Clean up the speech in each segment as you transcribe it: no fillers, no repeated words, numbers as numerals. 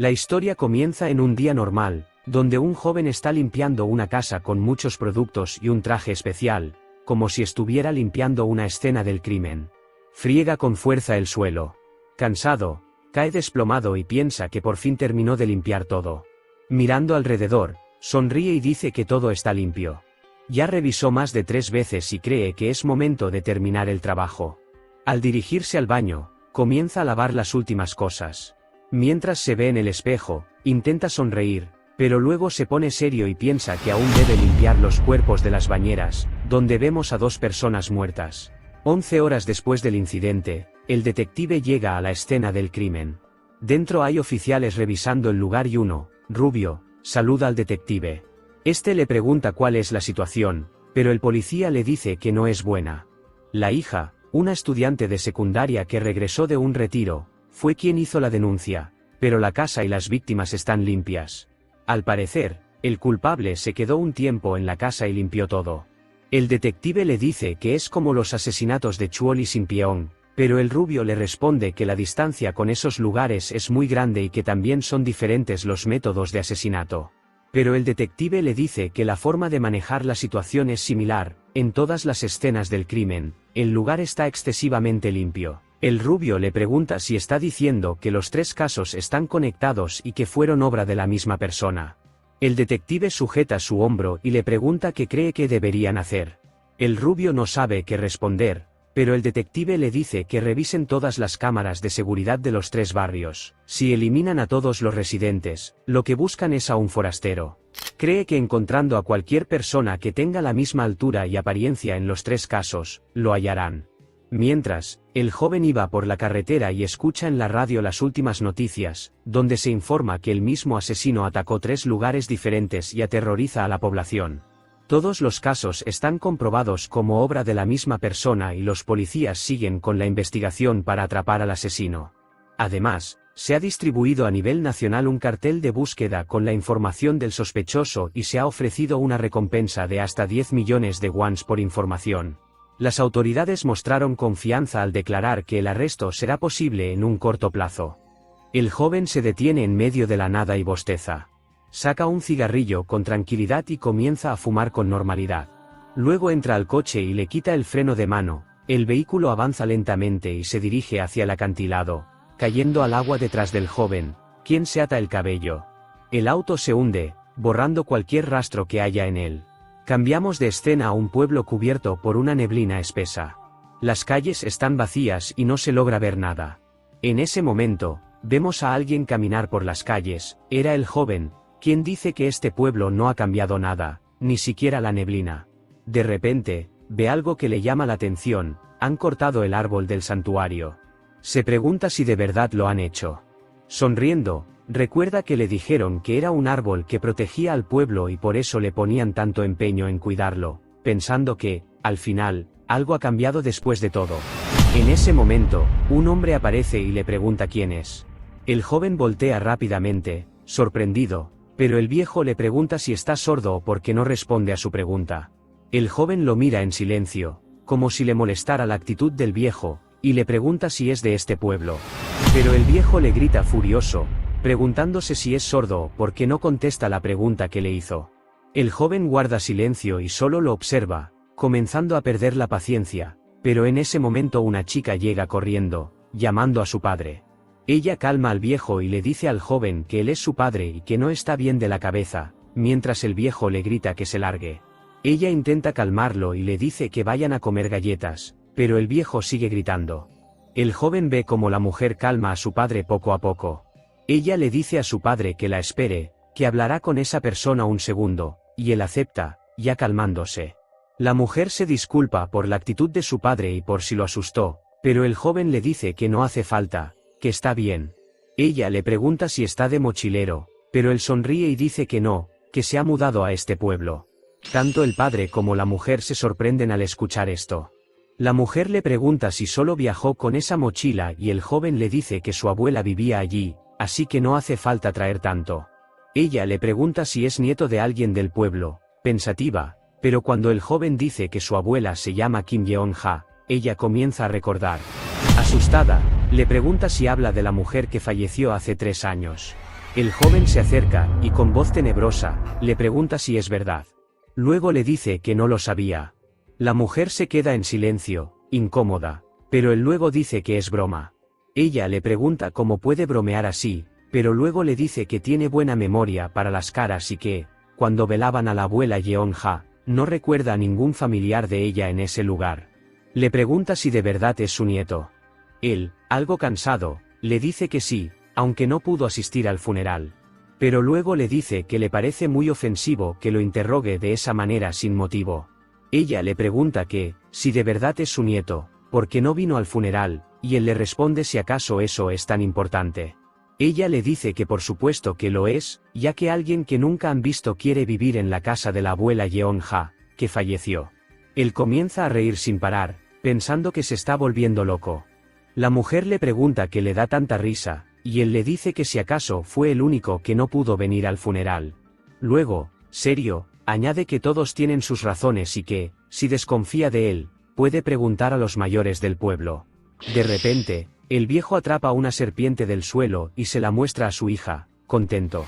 La historia comienza en un día normal, donde un joven está limpiando una casa con muchos productos y un traje especial, como si estuviera limpiando una escena del crimen. Friega con fuerza el suelo. Cansado, cae desplomado y piensa que por fin terminó de limpiar todo. Mirando alrededor, sonríe y dice que todo está limpio. Ya revisó más de 3 veces y cree que es momento de terminar el trabajo. Al dirigirse al baño, comienza a lavar las últimas cosas. Mientras se ve en el espejo, intenta sonreír, pero luego se pone serio y piensa que aún debe limpiar los cuerpos de las bañeras, donde vemos a 2 personas muertas. 11 horas después del incidente, el detective llega a la escena del crimen. Dentro hay oficiales revisando el lugar y uno, rubio, saluda al detective. Este le pregunta cuál es la situación, pero el policía le dice que no es buena. La hija, una estudiante de secundaria que regresó de un retiro, fue quien hizo la denuncia, pero la casa y las víctimas están limpias. Al parecer, el culpable se quedó un tiempo en la casa y limpió todo. El detective le dice que es como los asesinatos de Chuol y Sinpyeong, pero el rubio le responde que la distancia con esos lugares es muy grande y que también son diferentes los métodos de asesinato. Pero el detective le dice que la forma de manejar la situación es similar, en todas las escenas del crimen, el lugar está excesivamente limpio. El rubio le pregunta si está diciendo que los 3 casos están conectados y que fueron obra de la misma persona. El detective sujeta su hombro y le pregunta qué cree que deberían hacer. El rubio no sabe qué responder, pero el detective le dice que revisen todas las cámaras de seguridad de los 3 barrios. Si eliminan a todos los residentes, lo que buscan es a un forastero. Cree que encontrando a cualquier persona que tenga la misma altura y apariencia en los 3 casos, lo hallarán. Mientras, el joven iba por la carretera y escucha en la radio las últimas noticias, donde se informa que el mismo asesino atacó 3 lugares diferentes y aterroriza a la población. Todos los casos están comprobados como obra de la misma persona y los policías siguen con la investigación para atrapar al asesino. Además, se ha distribuido a nivel nacional un cartel de búsqueda con la información del sospechoso y se ha ofrecido una recompensa de hasta 10 millones de wons por información. Las autoridades mostraron confianza al declarar que el arresto será posible en un corto plazo. El joven se detiene en medio de la nada y bosteza. Saca un cigarrillo con tranquilidad y comienza a fumar con normalidad. Luego entra al coche y le quita el freno de mano, el vehículo avanza lentamente y se dirige hacia el acantilado, cayendo al agua detrás del joven, quien se ata el cabello. El auto se hunde, borrando cualquier rastro que haya en él. Cambiamos de escena a un pueblo cubierto por una neblina espesa. Las calles están vacías y no se logra ver nada. En ese momento, vemos a alguien caminar por las calles, era el joven, quien dice que este pueblo no ha cambiado nada, ni siquiera la neblina. De repente, ve algo que le llama la atención, han cortado el árbol del santuario. Se pregunta si de verdad lo han hecho. Sonriendo, recuerda que le dijeron que era un árbol que protegía al pueblo y por eso le ponían tanto empeño en cuidarlo, pensando que, al final, algo ha cambiado después de todo. En ese momento, un hombre aparece y le pregunta quién es. El joven voltea rápidamente, sorprendido, pero el viejo le pregunta si está sordo o por qué no responde a su pregunta. El joven lo mira en silencio, como si le molestara la actitud del viejo, y le pregunta si es de este pueblo. Pero el viejo le grita furioso, preguntándose si es sordo porque no contesta la pregunta que le hizo. El joven guarda silencio y solo lo observa, comenzando a perder la paciencia, pero en ese momento una chica llega corriendo, llamando a su padre. Ella calma al viejo y le dice al joven que él es su padre y que no está bien de la cabeza, mientras el viejo le grita que se largue. Ella intenta calmarlo y le dice que vayan a comer galletas, pero el viejo sigue gritando. El joven ve cómo la mujer calma a su padre poco a poco. Ella le dice a su padre que la espere, que hablará con esa persona un segundo, y él acepta, ya calmándose. La mujer se disculpa por la actitud de su padre y por si lo asustó, pero el joven le dice que no hace falta, que está bien. Ella le pregunta si está de mochilero, pero él sonríe y dice que no, que se ha mudado a este pueblo. Tanto el padre como la mujer se sorprenden al escuchar esto. La mujer le pregunta si solo viajó con esa mochila y el joven le dice que su abuela vivía allí, así que no hace falta traer tanto. Ella le pregunta si es nieto de alguien del pueblo, pensativa, pero cuando el joven dice que su abuela se llama Kim Yeon-ja, ella comienza a recordar. Asustada, le pregunta si habla de la mujer que falleció hace 3 años. El joven se acerca, y con voz tenebrosa, le pregunta si es verdad. Luego le dice que no lo sabía. La mujer se queda en silencio, incómoda, pero él luego dice que es broma. Ella le pregunta cómo puede bromear así, pero luego le dice que tiene buena memoria para las caras y que, cuando velaban a la abuela Yeon-ja, no recuerda a ningún familiar de ella en ese lugar. Le pregunta si de verdad es su nieto. Él, algo cansado, le dice que sí, aunque no pudo asistir al funeral. Pero luego le dice que le parece muy ofensivo que lo interrogue de esa manera sin motivo. Ella le pregunta que, si de verdad es su nieto, ¿por qué no vino al funeral? Y él le responde si acaso eso es tan importante. Ella le dice que por supuesto que lo es, ya que alguien que nunca han visto quiere vivir en la casa de la abuela Yeon-ja, que falleció. Él comienza a reír sin parar, pensando que se está volviendo loco. La mujer le pregunta qué le da tanta risa, y él le dice que si acaso fue el único que no pudo venir al funeral. Luego, serio, añade que todos tienen sus razones y que, si desconfía de él, puede preguntar a los mayores del pueblo. De repente, el viejo atrapa una serpiente del suelo y se la muestra a su hija, contento.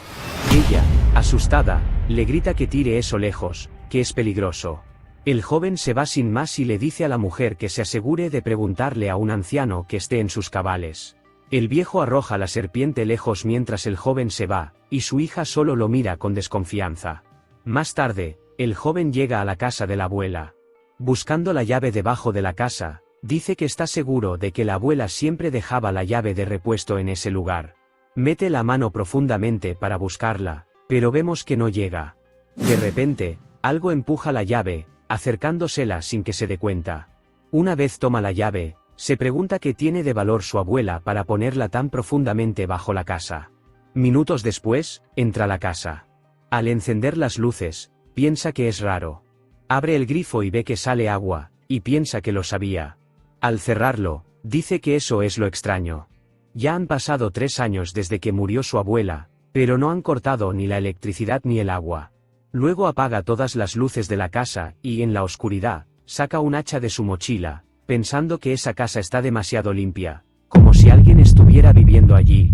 Ella, asustada, le grita que tire eso lejos, que es peligroso. El joven se va sin más y le dice a la mujer que se asegure de preguntarle a un anciano que esté en sus cabales. El viejo arroja la serpiente lejos mientras el joven se va, y su hija solo lo mira con desconfianza. Más tarde, el joven llega a la casa de la abuela. Buscando la llave debajo de la casa, dice que está seguro de que la abuela siempre dejaba la llave de repuesto en ese lugar. Mete la mano profundamente para buscarla, pero vemos que no llega. De repente, algo empuja la llave, acercándosela sin que se dé cuenta. Una vez toma la llave, se pregunta qué tiene de valor su abuela para ponerla tan profundamente bajo la casa. Minutos después, entra a la casa. Al encender las luces, piensa que es raro. Abre el grifo y ve que sale agua, y piensa que lo sabía. Al cerrarlo, dice que eso es lo extraño. Ya han pasado 3 años desde que murió su abuela, pero no han cortado ni la electricidad ni el agua. Luego apaga todas las luces de la casa y, en la oscuridad, saca un hacha de su mochila, pensando que esa casa está demasiado limpia, como si alguien estuviera viviendo allí.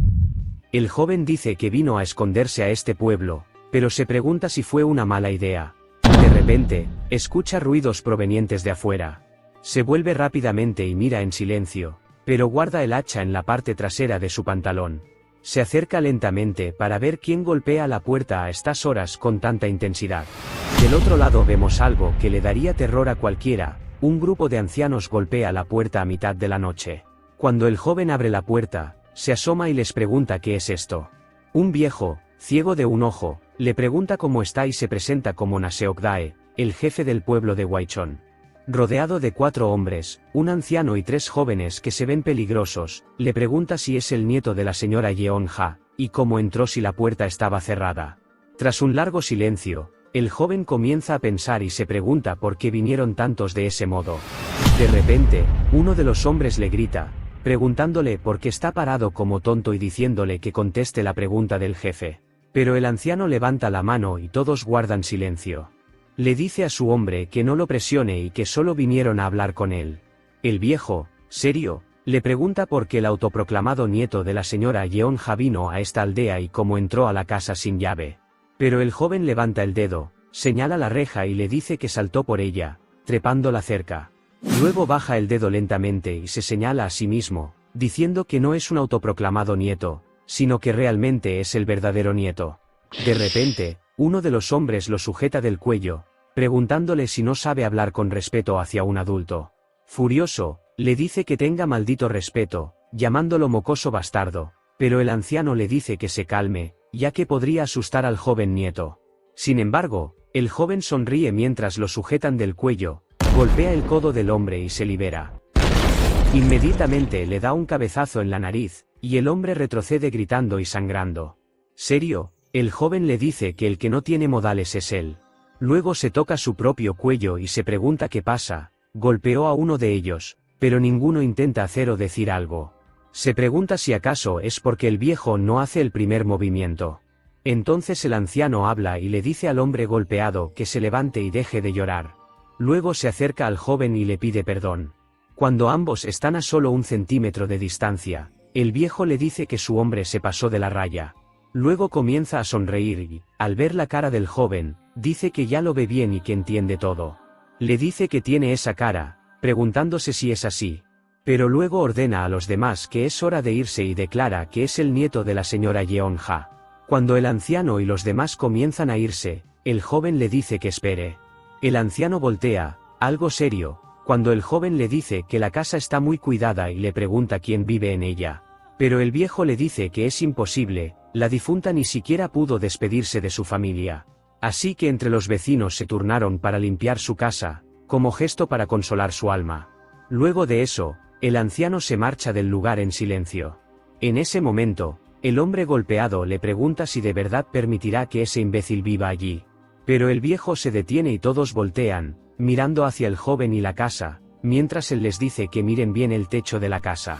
El joven dice que vino a esconderse a este pueblo, pero se pregunta si fue una mala idea. De repente, escucha ruidos provenientes de afuera. Se vuelve rápidamente y mira en silencio, pero guarda el hacha en la parte trasera de su pantalón. Se acerca lentamente para ver quién golpea la puerta a estas horas con tanta intensidad. Del otro lado vemos algo que le daría terror a cualquiera: un grupo de ancianos golpea la puerta a mitad de la noche. Cuando el joven abre la puerta, se asoma y les pregunta qué es esto. Un viejo, ciego de un ojo, le pregunta cómo está y se presenta como Naseok-dae, el jefe del pueblo de Waichon. Rodeado de 4 hombres, un anciano y 3 jóvenes que se ven peligrosos, le pregunta si es el nieto de la señora Yeon-ja, y cómo entró si la puerta estaba cerrada. Tras un largo silencio, el joven comienza a pensar y se pregunta por qué vinieron tantos de ese modo. De repente, uno de los hombres le grita, preguntándole por qué está parado como tonto y diciéndole que conteste la pregunta del jefe. Pero el anciano levanta la mano y todos guardan silencio. Le dice a su hombre que no lo presione y que solo vinieron a hablar con él. El viejo, serio, le pregunta por qué el autoproclamado nieto de la señora Yeon-ja vino a esta aldea y cómo entró a la casa sin llave. Pero el joven levanta el dedo, señala la reja y le dice que saltó por ella, trepando la cerca. Luego baja el dedo lentamente y se señala a sí mismo, diciendo que no es un autoproclamado nieto, sino que realmente es el verdadero nieto. De repente, uno de los hombres lo sujeta del cuello, preguntándole si no sabe hablar con respeto hacia un adulto. Furioso, le dice que tenga maldito respeto, llamándolo mocoso bastardo, pero el anciano le dice que se calme, ya que podría asustar al joven nieto. Sin embargo, el joven sonríe mientras lo sujetan del cuello, golpea el codo del hombre y se libera. Inmediatamente le da un cabezazo en la nariz, y el hombre retrocede gritando y sangrando. Serio, el joven le dice que el que no tiene modales es él. Luego se toca su propio cuello y se pregunta qué pasa. Golpeó a uno de ellos, pero ninguno intenta hacer o decir algo. Se pregunta si acaso es porque el viejo no hace el primer movimiento. Entonces el anciano habla y le dice al hombre golpeado que se levante y deje de llorar. Luego se acerca al joven y le pide perdón. Cuando ambos están a solo 1 centímetro de distancia, el viejo le dice que su hombre se pasó de la raya. Luego comienza a sonreír y, al ver la cara del joven, dice que ya lo ve bien y que entiende todo. Le dice que tiene esa cara, preguntándose si es así. Pero luego ordena a los demás que es hora de irse y declara que es el nieto de la señora Yeon-ja. Cuando el anciano y los demás comienzan a irse, el joven le dice que espere. El anciano voltea, algo serio, cuando el joven le dice que la casa está muy cuidada y le pregunta quién vive en ella. Pero el viejo le dice que es imposible, la difunta ni siquiera pudo despedirse de su familia. Así que entre los vecinos se turnaron para limpiar su casa, como gesto para consolar su alma. Luego de eso, el anciano se marcha del lugar en silencio. En ese momento, el hombre golpeado le pregunta si de verdad permitirá que ese imbécil viva allí. Pero el viejo se detiene y todos voltean, mirando hacia el joven y la casa, mientras él les dice que miren bien el techo de la casa.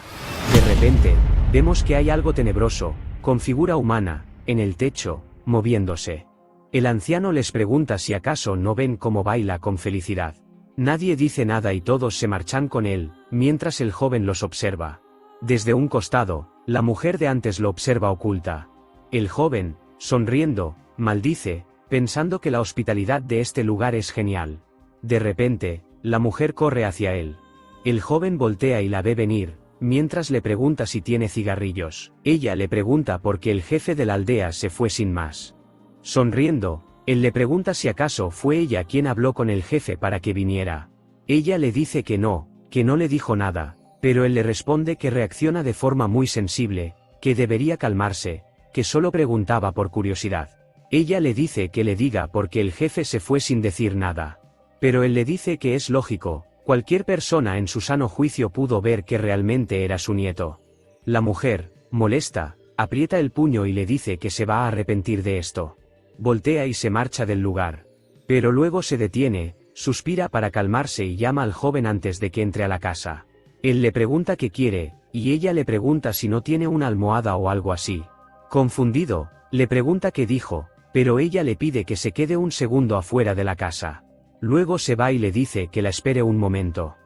De repente, vemos que hay algo tenebroso, con figura humana, en el techo, moviéndose. El anciano les pregunta si acaso no ven cómo baila con felicidad. Nadie dice nada y todos se marchan con él, mientras el joven los observa. Desde un costado, la mujer de antes lo observa oculta. El joven, sonriendo, maldice, pensando que la hospitalidad de este lugar es genial. De repente, la mujer corre hacia él. El joven voltea y la ve venir, mientras le pregunta si tiene cigarrillos. Ella le pregunta por qué el jefe de la aldea se fue sin más. Sonriendo, él le pregunta si acaso fue ella quien habló con el jefe para que viniera. Ella le dice que no le dijo nada, pero él le responde que reacciona de forma muy sensible, que debería calmarse, que solo preguntaba por curiosidad. Ella le dice que le diga por qué el jefe se fue sin decir nada. Pero él le dice que es lógico, cualquier persona en su sano juicio pudo ver que realmente era su nieto. La mujer, molesta, aprieta el puño y le dice que se va a arrepentir de esto. Voltea y se marcha del lugar. Pero luego se detiene, suspira para calmarse y llama al joven antes de que entre a la casa. Él le pregunta qué quiere, y ella le pregunta si no tiene una almohada o algo así. Confundido, le pregunta qué dijo, pero ella le pide que se quede un segundo afuera de la casa. Luego se va y le dice que la espere un momento.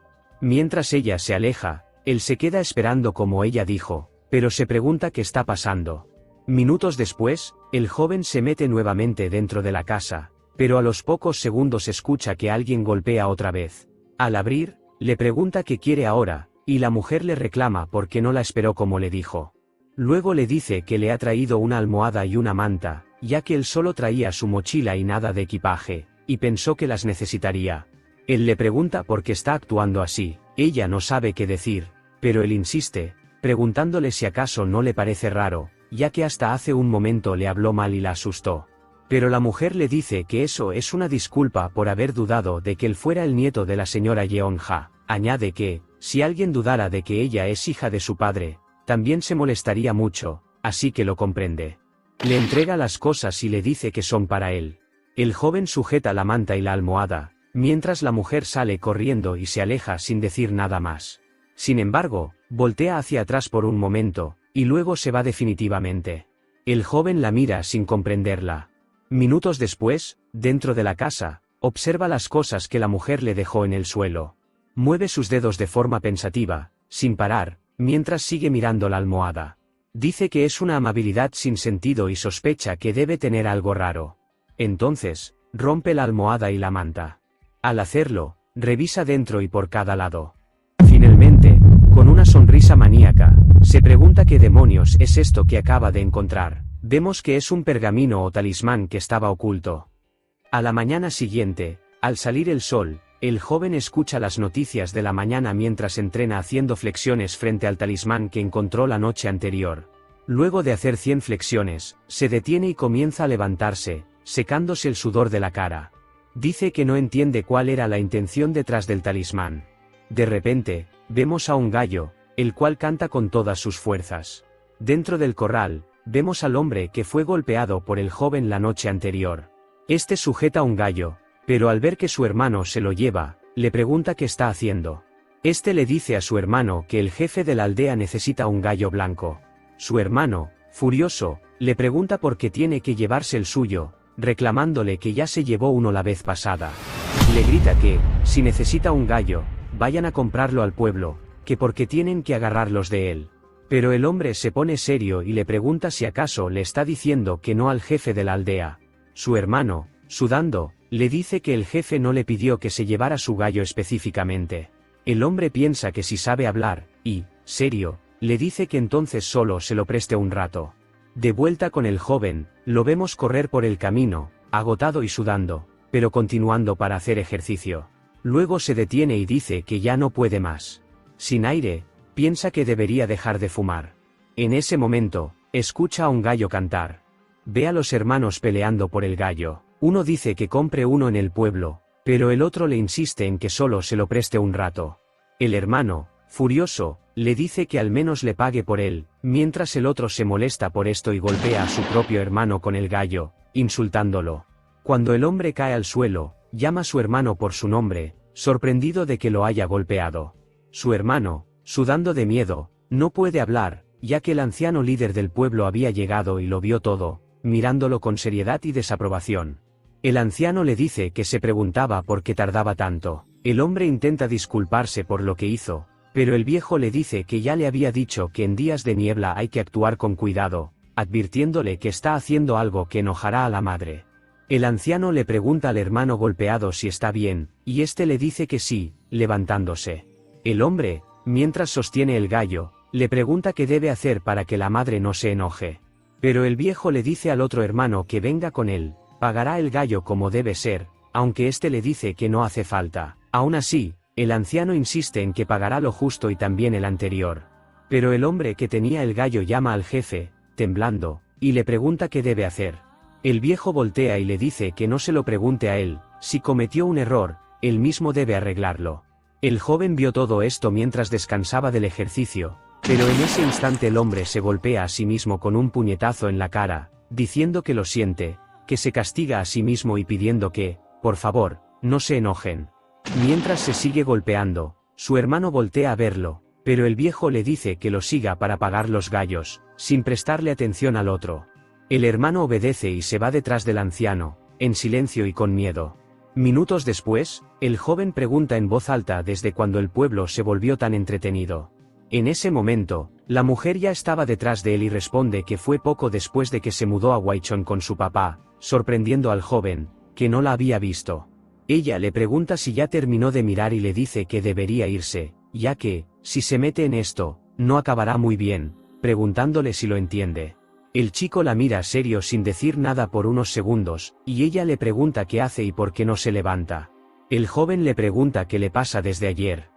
Mientras ella se aleja, él se queda esperando como ella dijo, pero se pregunta qué está pasando. Minutos después, el joven se mete nuevamente dentro de la casa, pero a los pocos segundos escucha que alguien golpea otra vez. Al abrir, le pregunta qué quiere ahora, y la mujer le reclama porque no la esperó como le dijo. Luego le dice que le ha traído una almohada y una manta, ya que él solo traía su mochila y nada de equipaje, y pensó que las necesitaría. Él le pregunta por qué está actuando así, ella no sabe qué decir, pero él insiste, preguntándole si acaso no le parece raro, ya que hasta hace un momento le habló mal y la asustó. Pero la mujer le dice que eso es una disculpa por haber dudado de que él fuera el nieto de la señora Yeon-ja. Añade que, si alguien dudara de que ella es hija de su padre, también se molestaría mucho, así que lo comprende. Le entrega las cosas y le dice que son para él. El joven sujeta la manta y la almohada, mientras la mujer sale corriendo y se aleja sin decir nada más. Sin embargo, voltea hacia atrás por un momento, y luego se va definitivamente. El joven la mira sin comprenderla. Minutos después, dentro de la casa, observa las cosas que la mujer le dejó en el suelo. Mueve sus dedos de forma pensativa, sin parar, mientras sigue mirando la almohada. Dice que es una amabilidad sin sentido y sospecha que debe tener algo raro. Entonces, rompe la almohada y la manta. Al hacerlo, revisa dentro y por cada lado. Finalmente, con una sonrisa maníaca, se pregunta qué demonios es esto que acaba de encontrar. Vemos que es un pergamino o talismán que estaba oculto. A la mañana siguiente, al salir el sol, el joven escucha las noticias de la mañana mientras entrena haciendo flexiones frente al talismán que encontró la noche anterior. Luego de hacer 100 flexiones, se detiene y comienza a levantarse, secándose el sudor de la cara. Dice que no entiende cuál era la intención detrás del talismán. De repente, vemos a un gallo, el cual canta con todas sus fuerzas. Dentro del corral, vemos al hombre que fue golpeado por el joven la noche anterior. Este sujeta un gallo, pero al ver que su hermano se lo lleva, le pregunta qué está haciendo. Este le dice a su hermano que el jefe de la aldea necesita un gallo blanco. Su hermano, furioso, le pregunta por qué tiene que llevarse el suyo, reclamándole que ya se llevó uno la vez pasada. Le grita que, si necesita un gallo, vayan a comprarlo al pueblo, que porque tienen que agarrarlos de él. Pero el hombre se pone serio y le pregunta si acaso le está diciendo que no al jefe de la aldea. Su hermano, sudando, le dice que el jefe no le pidió que se llevara su gallo específicamente. El hombre piensa que si sabe hablar, y, serio, le dice que entonces solo se lo preste un rato. De vuelta con el joven, lo vemos correr por el camino, agotado y sudando, pero continuando para hacer ejercicio. Luego se detiene y dice que ya no puede más. Sin aire, piensa que debería dejar de fumar. En ese momento, escucha a un gallo cantar. Ve a los hermanos peleando por el gallo. Uno dice que compre uno en el pueblo, pero el otro le insiste en que solo se lo preste un rato. El hermano, furioso, le dice que al menos le pague por él, mientras el otro se molesta por esto y golpea a su propio hermano con el gallo, insultándolo. Cuando el hombre cae al suelo, llama a su hermano por su nombre, sorprendido de que lo haya golpeado. Su hermano, sudando de miedo, no puede hablar, ya que el anciano líder del pueblo había llegado y lo vio todo, mirándolo con seriedad y desaprobación. El anciano le dice que se preguntaba por qué tardaba tanto. El hombre intenta disculparse por lo que hizo, pero el viejo le dice que ya le había dicho que en días de niebla hay que actuar con cuidado, advirtiéndole que está haciendo algo que enojará a la madre. El anciano le pregunta al hermano golpeado si está bien, y este le dice que sí, levantándose. El hombre, mientras sostiene el gallo, le pregunta qué debe hacer para que la madre no se enoje. Pero el viejo le dice al otro hermano que venga con él, pagará el gallo como debe ser, aunque este le dice que no hace falta. Aún así, el anciano insiste en que pagará lo justo y también el anterior. Pero el hombre que tenía el gallo llama al jefe, temblando, y le pregunta qué debe hacer. El viejo voltea y le dice que no se lo pregunte a él, si cometió un error, él mismo debe arreglarlo. El joven vio todo esto mientras descansaba del ejercicio, pero en ese instante el hombre se golpea a sí mismo con un puñetazo en la cara, diciendo que lo siente, que se castiga a sí mismo y pidiendo que, por favor, no se enojen. Mientras se sigue golpeando, su hermano voltea a verlo, pero el viejo le dice que lo siga para pagar los gallos, sin prestarle atención al otro. El hermano obedece y se va detrás del anciano, en silencio y con miedo. Minutos después, el joven pregunta en voz alta desde cuándo el pueblo se volvió tan entretenido. En ese momento, la mujer ya estaba detrás de él y responde que fue poco después de que se mudó a Waichon con su papá, sorprendiendo al joven, que no la había visto. Ella le pregunta si ya terminó de mirar y le dice que debería irse, ya que, si se mete en esto, no acabará muy bien, preguntándole si lo entiende. El chico la mira serio sin decir nada por unos segundos, y ella le pregunta qué hace y por qué no se levanta. El joven le pregunta qué le pasa desde ayer.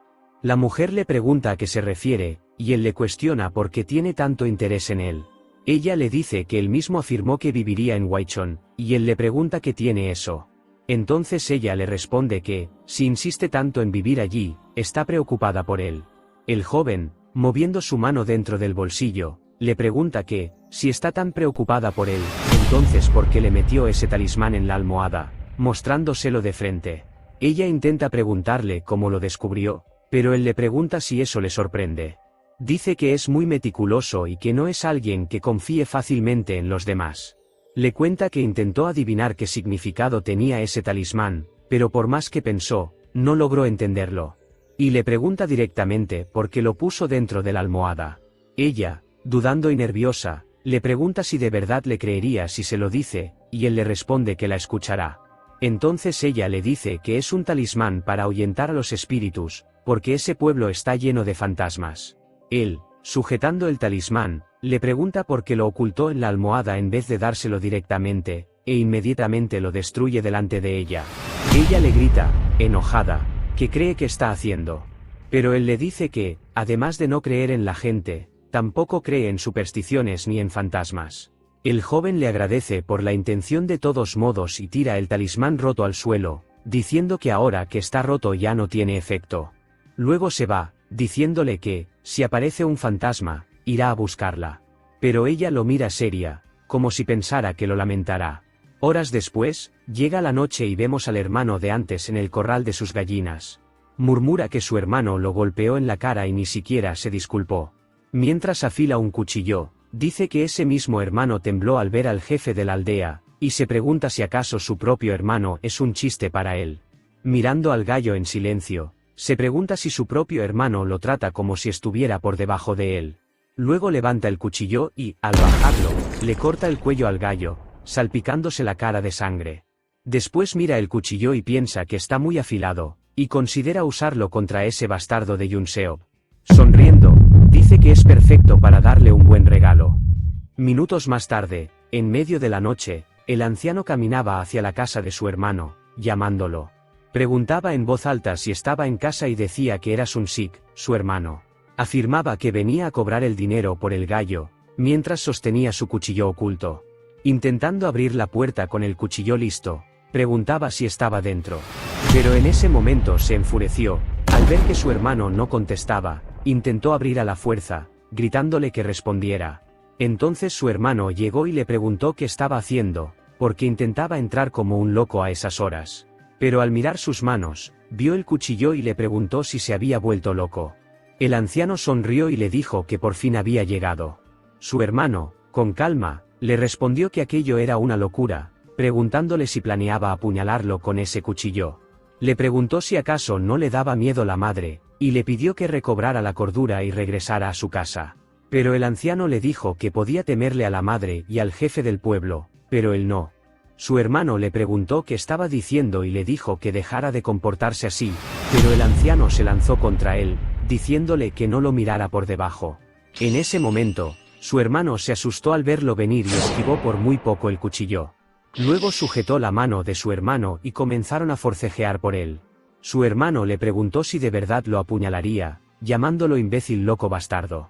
La mujer le pregunta a qué se refiere, y él le cuestiona por qué tiene tanto interés en él. Ella le dice que él mismo afirmó que viviría en Waichon, y él le pregunta qué tiene eso. Entonces ella le responde que, si insiste tanto en vivir allí, está preocupada por él. El joven, moviendo su mano dentro del bolsillo, le pregunta que, si está tan preocupada por él, entonces ¿por qué le metió ese talismán en la almohada, mostrándoselo de frente? Ella intenta preguntarle cómo lo descubrió, pero él le pregunta si eso le sorprende. Dice que es muy meticuloso y que no es alguien que confíe fácilmente en los demás. Le cuenta que intentó adivinar qué significado tenía ese talismán, pero por más que pensó, no logró entenderlo. Y le pregunta directamente por qué lo puso dentro de la almohada. Ella, dudando y nerviosa, le pregunta si de verdad le creería si se lo dice, y él le responde que la escuchará. Entonces ella le dice que es un talismán para ahuyentar a los espíritus, porque ese pueblo está lleno de fantasmas. Él, sujetando el talismán, le pregunta por qué lo ocultó en la almohada en vez de dárselo directamente, e inmediatamente lo destruye delante de ella. Ella le grita, enojada, que cree que está haciendo. Pero él le dice que, además de no creer en la gente, tampoco cree en supersticiones ni en fantasmas. El joven le agradece por la intención de todos modos y tira el talismán roto al suelo, diciendo que ahora que está roto ya no tiene efecto. Luego se va, diciéndole que, si aparece un fantasma, irá a buscarla. Pero ella lo mira seria, como si pensara que lo lamentará. Horas después, llega la noche y vemos al hermano de antes en el corral de sus gallinas. Murmura que su hermano lo golpeó en la cara y ni siquiera se disculpó. Mientras afila un cuchillo, dice que ese mismo hermano tembló al ver al jefe de la aldea, y se pregunta si acaso su propio hermano es un chiste para él. Mirando al gallo en silencio, se pregunta si su propio hermano lo trata como si estuviera por debajo de él. Luego levanta el cuchillo y, al bajarlo, le corta el cuello al gallo, salpicándose la cara de sangre. Después mira el cuchillo y piensa que está muy afilado, y considera usarlo contra ese bastardo de Yunseob. Sonriendo, dice que es perfecto para darle un buen regalo. Minutos más tarde, en medio de la noche, el anciano caminaba hacia la casa de su hermano, llamándolo. Preguntaba en voz alta si estaba en casa y decía que era Sun-sik, su hermano. Afirmaba que venía a cobrar el dinero por el gallo, mientras sostenía su cuchillo oculto. Intentando abrir la puerta con el cuchillo listo, preguntaba si estaba dentro. Pero en ese momento se enfureció, al ver que su hermano no contestaba, intentó abrir a la fuerza, gritándole que respondiera. Entonces su hermano llegó y le preguntó qué estaba haciendo, porque intentaba entrar como un loco a esas horas. Pero al mirar sus manos, vio el cuchillo y le preguntó si se había vuelto loco. El anciano sonrió y le dijo que por fin había llegado. Su hermano, con calma, le respondió que aquello era una locura, preguntándole si planeaba apuñalarlo con ese cuchillo. Le preguntó si acaso no le daba miedo la madre, y le pidió que recobrara la cordura y regresara a su casa. Pero el anciano le dijo que podía temerle a la madre y al jefe del pueblo, pero él no. Su hermano le preguntó qué estaba diciendo y le dijo que dejara de comportarse así, pero el anciano se lanzó contra él, diciéndole que no lo mirara por debajo. En ese momento, su hermano se asustó al verlo venir y esquivó por muy poco el cuchillo. Luego sujetó la mano de su hermano y comenzaron a forcejear por él. Su hermano le preguntó si de verdad lo apuñalaría, llamándolo imbécil loco bastardo.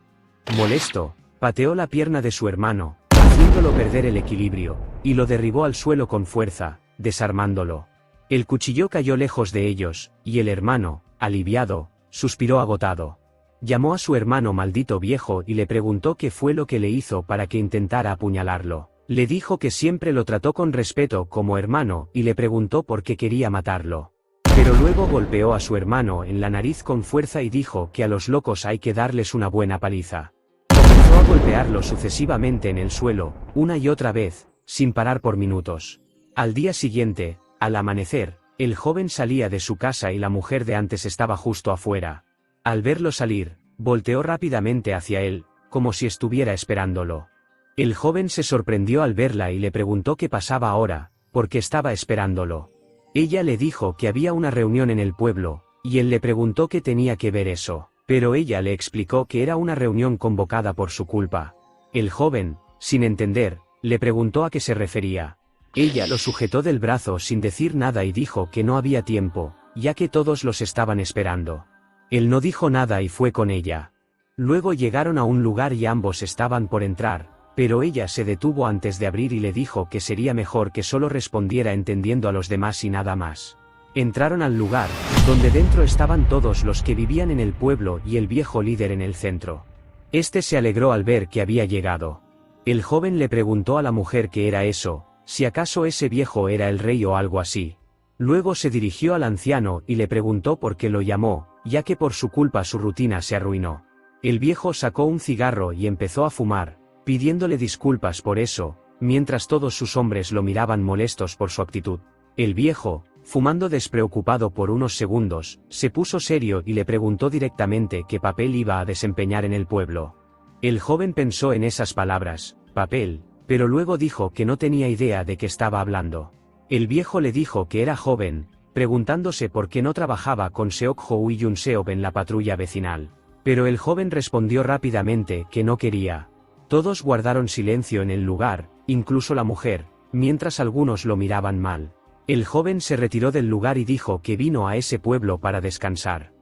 Molesto, pateó la pierna de su hermano, haciéndolo perder el equilibrio, y lo derribó al suelo con fuerza, desarmándolo. El cuchillo cayó lejos de ellos, y el hermano, aliviado, suspiró agotado. Llamó a su hermano maldito viejo y le preguntó qué fue lo que le hizo para que intentara apuñalarlo. Le dijo que siempre lo trató con respeto como hermano y le preguntó por qué quería matarlo. Pero luego golpeó a su hermano en la nariz con fuerza y dijo que a los locos hay que darles una buena paliza. Comenzó a golpearlo sucesivamente en el suelo, una y otra vez, sin parar por minutos. Al día siguiente, al amanecer, el joven salía de su casa y la mujer de antes estaba justo afuera. Al verlo salir, volteó rápidamente hacia él, como si estuviera esperándolo. El joven se sorprendió al verla y le preguntó qué pasaba ahora, porque estaba esperándolo. Ella le dijo que había una reunión en el pueblo, y él le preguntó qué tenía que ver eso, pero ella le explicó que era una reunión convocada por su culpa. El joven, sin entender, le preguntó a qué se refería. Ella lo sujetó del brazo sin decir nada y dijo que no había tiempo, ya que todos los estaban esperando. Él no dijo nada y fue con ella. Luego llegaron a un lugar y ambos estaban por entrar, pero ella se detuvo antes de abrir y le dijo que sería mejor que solo respondiera entendiendo a los demás y nada más. Entraron al lugar, donde dentro estaban todos los que vivían en el pueblo y el viejo líder en el centro. Este se alegró al ver que había llegado. El joven le preguntó a la mujer qué era eso, si acaso ese viejo era el rey o algo así. Luego se dirigió al anciano y le preguntó por qué lo llamó, ya que por su culpa su rutina se arruinó. El viejo sacó un cigarro y empezó a fumar, pidiéndole disculpas por eso, mientras todos sus hombres lo miraban molestos por su actitud. El viejo, fumando despreocupado por unos segundos, se puso serio y le preguntó directamente qué papel iba a desempeñar en el pueblo. El joven pensó en esas palabras, papel, pero luego dijo que no tenía idea de qué estaba hablando. El viejo le dijo que era joven, preguntándose por qué no trabajaba con Seok-ho y Yun-seob en la patrulla vecinal. Pero el joven respondió rápidamente que no quería. Todos guardaron silencio en el lugar, incluso la mujer, mientras algunos lo miraban mal. El joven se retiró del lugar y dijo que vino a ese pueblo para descansar.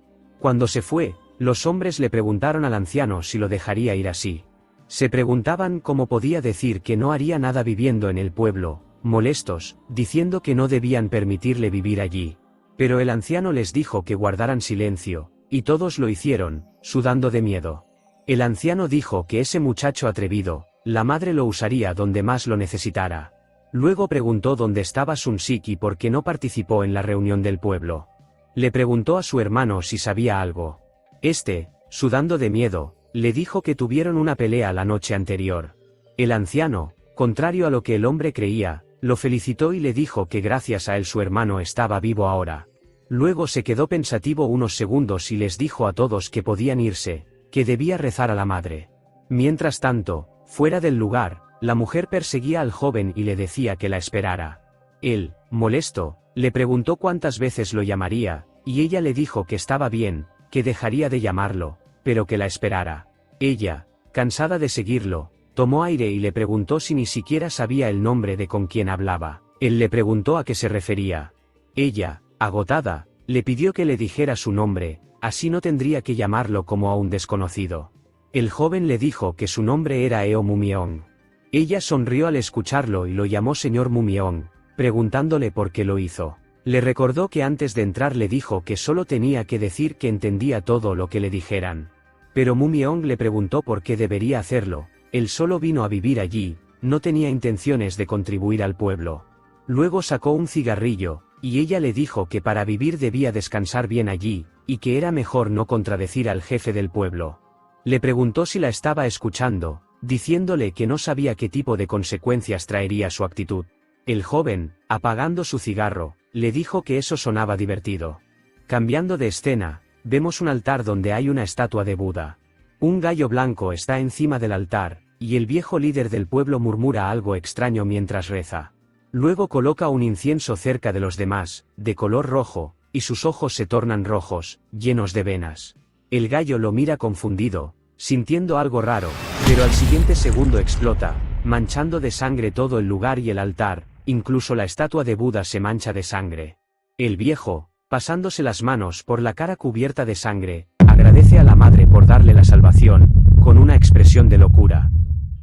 Cuando se fue, los hombres le preguntaron al anciano si lo dejaría ir así. Se preguntaban cómo podía decir que no haría nada viviendo en el pueblo, molestos, diciendo que no debían permitirle vivir allí. Pero el anciano les dijo que guardaran silencio, y todos lo hicieron, sudando de miedo. El anciano dijo que ese muchacho atrevido, la madre lo usaría donde más lo necesitara. Luego preguntó dónde estaba Sun-sik y por qué no participó en la reunión del pueblo. Le preguntó a su hermano si sabía algo. Este, sudando de miedo, le dijo que tuvieron una pelea la noche anterior. El anciano, contrario a lo que el hombre creía, lo felicitó y le dijo que gracias a él su hermano estaba vivo ahora. Luego se quedó pensativo unos segundos y les dijo a todos que podían irse, que debía rezar a la madre. Mientras tanto, fuera del lugar, la mujer perseguía al joven y le decía que la esperara. Él, molesto, le preguntó cuántas veces lo llamaría, y ella le dijo que estaba bien, que dejaría de llamarlo, pero que la esperara. Ella, cansada de seguirlo, tomó aire y le preguntó si ni siquiera sabía el nombre de con quien hablaba. Él le preguntó a qué se refería. Ella, agotada, le pidió que le dijera su nombre, así no tendría que llamarlo como a un desconocido. El joven le dijo que su nombre era Eo Mumyeong. Ella sonrió al escucharlo y lo llamó señor Mumyeong, preguntándole por qué lo hizo. Le recordó que antes de entrar le dijo que solo tenía que decir que entendía todo lo que le dijeran. Pero Mumyeong le preguntó por qué debería hacerlo. Él solo vino a vivir allí, no tenía intenciones de contribuir al pueblo. Luego sacó un cigarrillo, y ella le dijo que para vivir debía descansar bien allí, y que era mejor no contradecir al jefe del pueblo. Le preguntó si la estaba escuchando, diciéndole que no sabía qué tipo de consecuencias traería su actitud. El joven, apagando su cigarro, le dijo que eso sonaba divertido. Cambiando de escena, vemos un altar donde hay una estatua de Buda. Un gallo blanco está encima del altar, y el viejo líder del pueblo murmura algo extraño mientras reza. Luego coloca un incienso cerca de los demás, de color rojo, y sus ojos se tornan rojos, llenos de venas. El gallo lo mira confundido, sintiendo algo raro, pero al siguiente segundo explota, manchando de sangre todo el lugar y el altar, incluso la estatua de Buda se mancha de sangre. El viejo, pasándose las manos por la cara cubierta de sangre, agradece a la madre por darle la salvación, con una expresión de locura.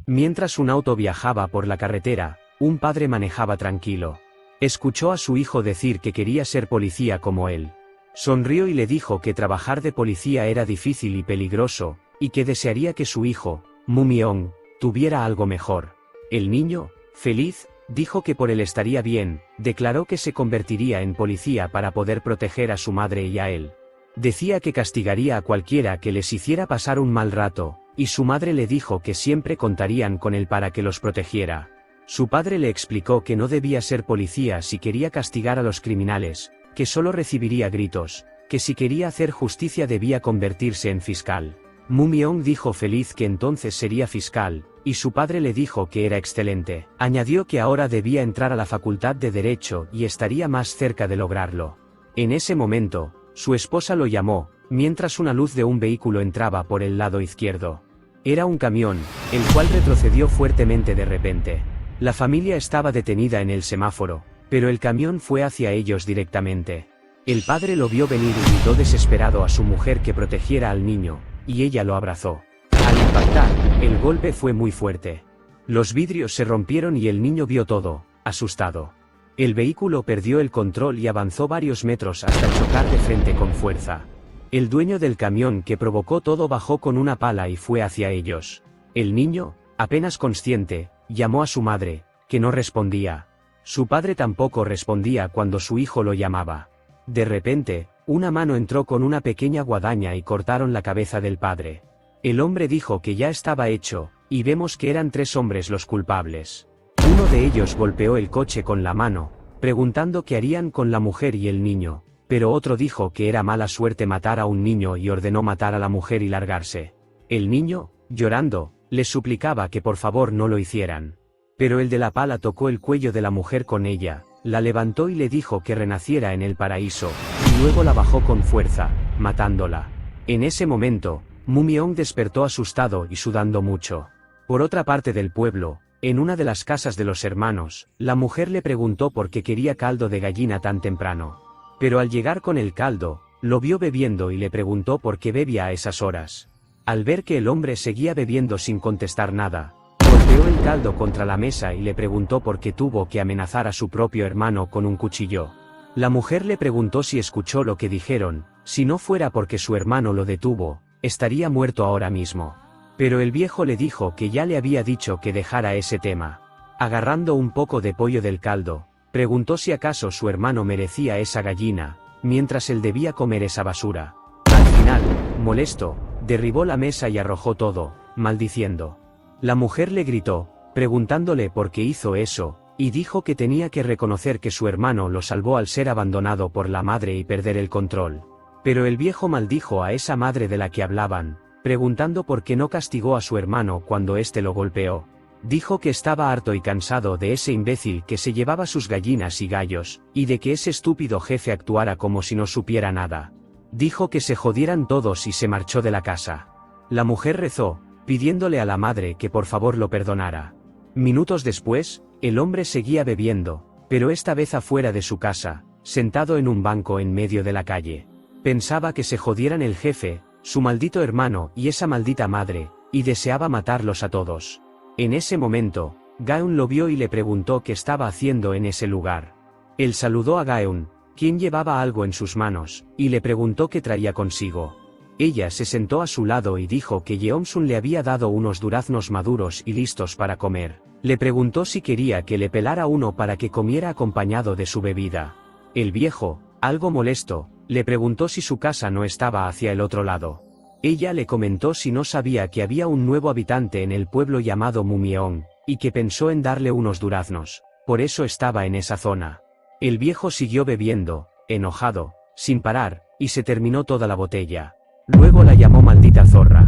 Mientras un auto viajaba por la carretera, un padre manejaba tranquilo. Escuchó a su hijo decir que quería ser policía como él. Sonrió y le dijo que trabajar de policía era difícil y peligroso, y que desearía que su hijo, Mumyeong, tuviera algo mejor. El niño, feliz, dijo que por él estaría bien, declaró que se convertiría en policía para poder proteger a su madre y a él. Decía que castigaría a cualquiera que les hiciera pasar un mal rato, y su madre le dijo que siempre contarían con él para que los protegiera. Su padre le explicó que no debía ser policía si quería castigar a los criminales, que solo recibiría gritos, que si quería hacer justicia debía convertirse en fiscal. Mumyeong dijo feliz que entonces sería fiscal, y su padre le dijo que era excelente. Añadió que ahora debía entrar a la facultad de Derecho y estaría más cerca de lograrlo. En ese momento, su esposa lo llamó, mientras una luz de un vehículo entraba por el lado izquierdo. Era un camión, el cual retrocedió fuertemente de repente. La familia estaba detenida en el semáforo, pero el camión fue hacia ellos directamente. El padre lo vio venir y gritó desesperado a su mujer que protegiera al niño, y ella lo abrazó. Al impactar, el golpe fue muy fuerte. Los vidrios se rompieron y el niño vio todo, asustado. El vehículo perdió el control y avanzó varios metros hasta chocar de frente con fuerza. El dueño del camión que provocó todo bajó con una pala y fue hacia ellos. El niño, apenas consciente, llamó a su madre, que no respondía. Su padre tampoco respondía cuando su hijo lo llamaba. De repente, una mano entró con una pequeña guadaña y cortaron la cabeza del padre. El hombre dijo que ya estaba hecho, y vemos que eran 3 hombres los culpables. Uno de ellos golpeó el coche con la mano, preguntando qué harían con la mujer y el niño, pero otro dijo que era mala suerte matar a un niño y ordenó matar a la mujer y largarse. El niño, llorando, les suplicaba que por favor no lo hicieran. Pero el de la pala tocó el cuello de la mujer con ella, la levantó y le dijo que renaciera en el paraíso, y luego la bajó con fuerza, matándola. En ese momento, Mumyeong despertó asustado y sudando mucho. Por otra parte del pueblo, en una de las casas de los hermanos, la mujer le preguntó por qué quería caldo de gallina tan temprano. Pero al llegar con el caldo, lo vio bebiendo y le preguntó por qué bebía a esas horas. Al ver que el hombre seguía bebiendo sin contestar nada, golpeó el caldo contra la mesa y le preguntó por qué tuvo que amenazar a su propio hermano con un cuchillo. La mujer le preguntó si escuchó lo que dijeron, si no fuera porque su hermano lo detuvo, estaría muerto ahora mismo. Pero el viejo le dijo que ya le había dicho que dejara ese tema. Agarrando un poco de pollo del caldo, preguntó si acaso su hermano merecía esa gallina, mientras él debía comer esa basura. Al final, molesto, derribó la mesa y arrojó todo, maldiciendo. La mujer le gritó, preguntándole por qué hizo eso, y dijo que tenía que reconocer que su hermano lo salvó al ser abandonado por la madre y perder el control. Pero el viejo maldijo a esa madre de la que hablaban, preguntando por qué no castigó a su hermano cuando éste lo golpeó. Dijo que estaba harto y cansado de ese imbécil que se llevaba sus gallinas y gallos, y de que ese estúpido jefe actuara como si no supiera nada. Dijo que se jodieran todos y se marchó de la casa. La mujer rezó, pidiéndole a la madre que por favor lo perdonara. Minutos después, el hombre seguía bebiendo, pero esta vez afuera de su casa, sentado en un banco en medio de la calle. Pensaba que se jodieran el jefe, su maldito hermano y esa maldita madre, y deseaba matarlos a todos. En ese momento, Gaeun lo vio y le preguntó qué estaba haciendo en ese lugar. Él saludó a Gaeun, quien llevaba algo en sus manos, y le preguntó qué traía consigo. Ella se sentó a su lado y dijo que Yeomsun le había dado unos duraznos maduros y listos para comer. Le preguntó si quería que le pelara uno para que comiera acompañado de su bebida. El viejo, algo molesto, le preguntó si su casa no estaba hacia el otro lado. Ella le comentó si no sabía que había un nuevo habitante en el pueblo llamado Mumyeong, y que pensó en darle unos duraznos, por eso estaba en esa zona. El viejo siguió bebiendo, enojado, sin parar, y se terminó toda la botella. Luego la llamó maldita zorra.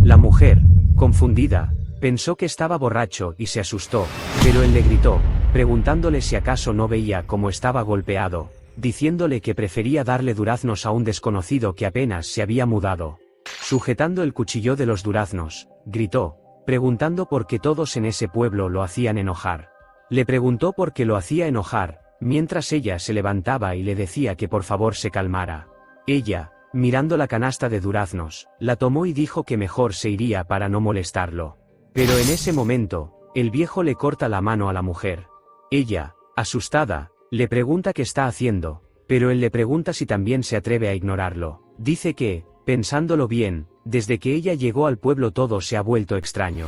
La mujer, confundida, pensó que estaba borracho y se asustó, pero él le gritó, preguntándole si acaso no veía cómo estaba golpeado, diciéndole que prefería darle duraznos a un desconocido que apenas se había mudado. Sujetando el cuchillo de los duraznos, gritó, preguntando por qué todos en ese pueblo lo hacían enojar. Le preguntó por qué lo hacía enojar, mientras ella se levantaba y le decía que por favor se calmara. Ella, mirando la canasta de duraznos, la tomó y dijo que mejor se iría para no molestarlo. Pero en ese momento, el viejo le corta la mano a la mujer. Ella, asustada, le pregunta qué está haciendo, pero él le pregunta si también se atreve a ignorarlo. Dice que, pensándolo bien, desde que ella llegó al pueblo todo se ha vuelto extraño.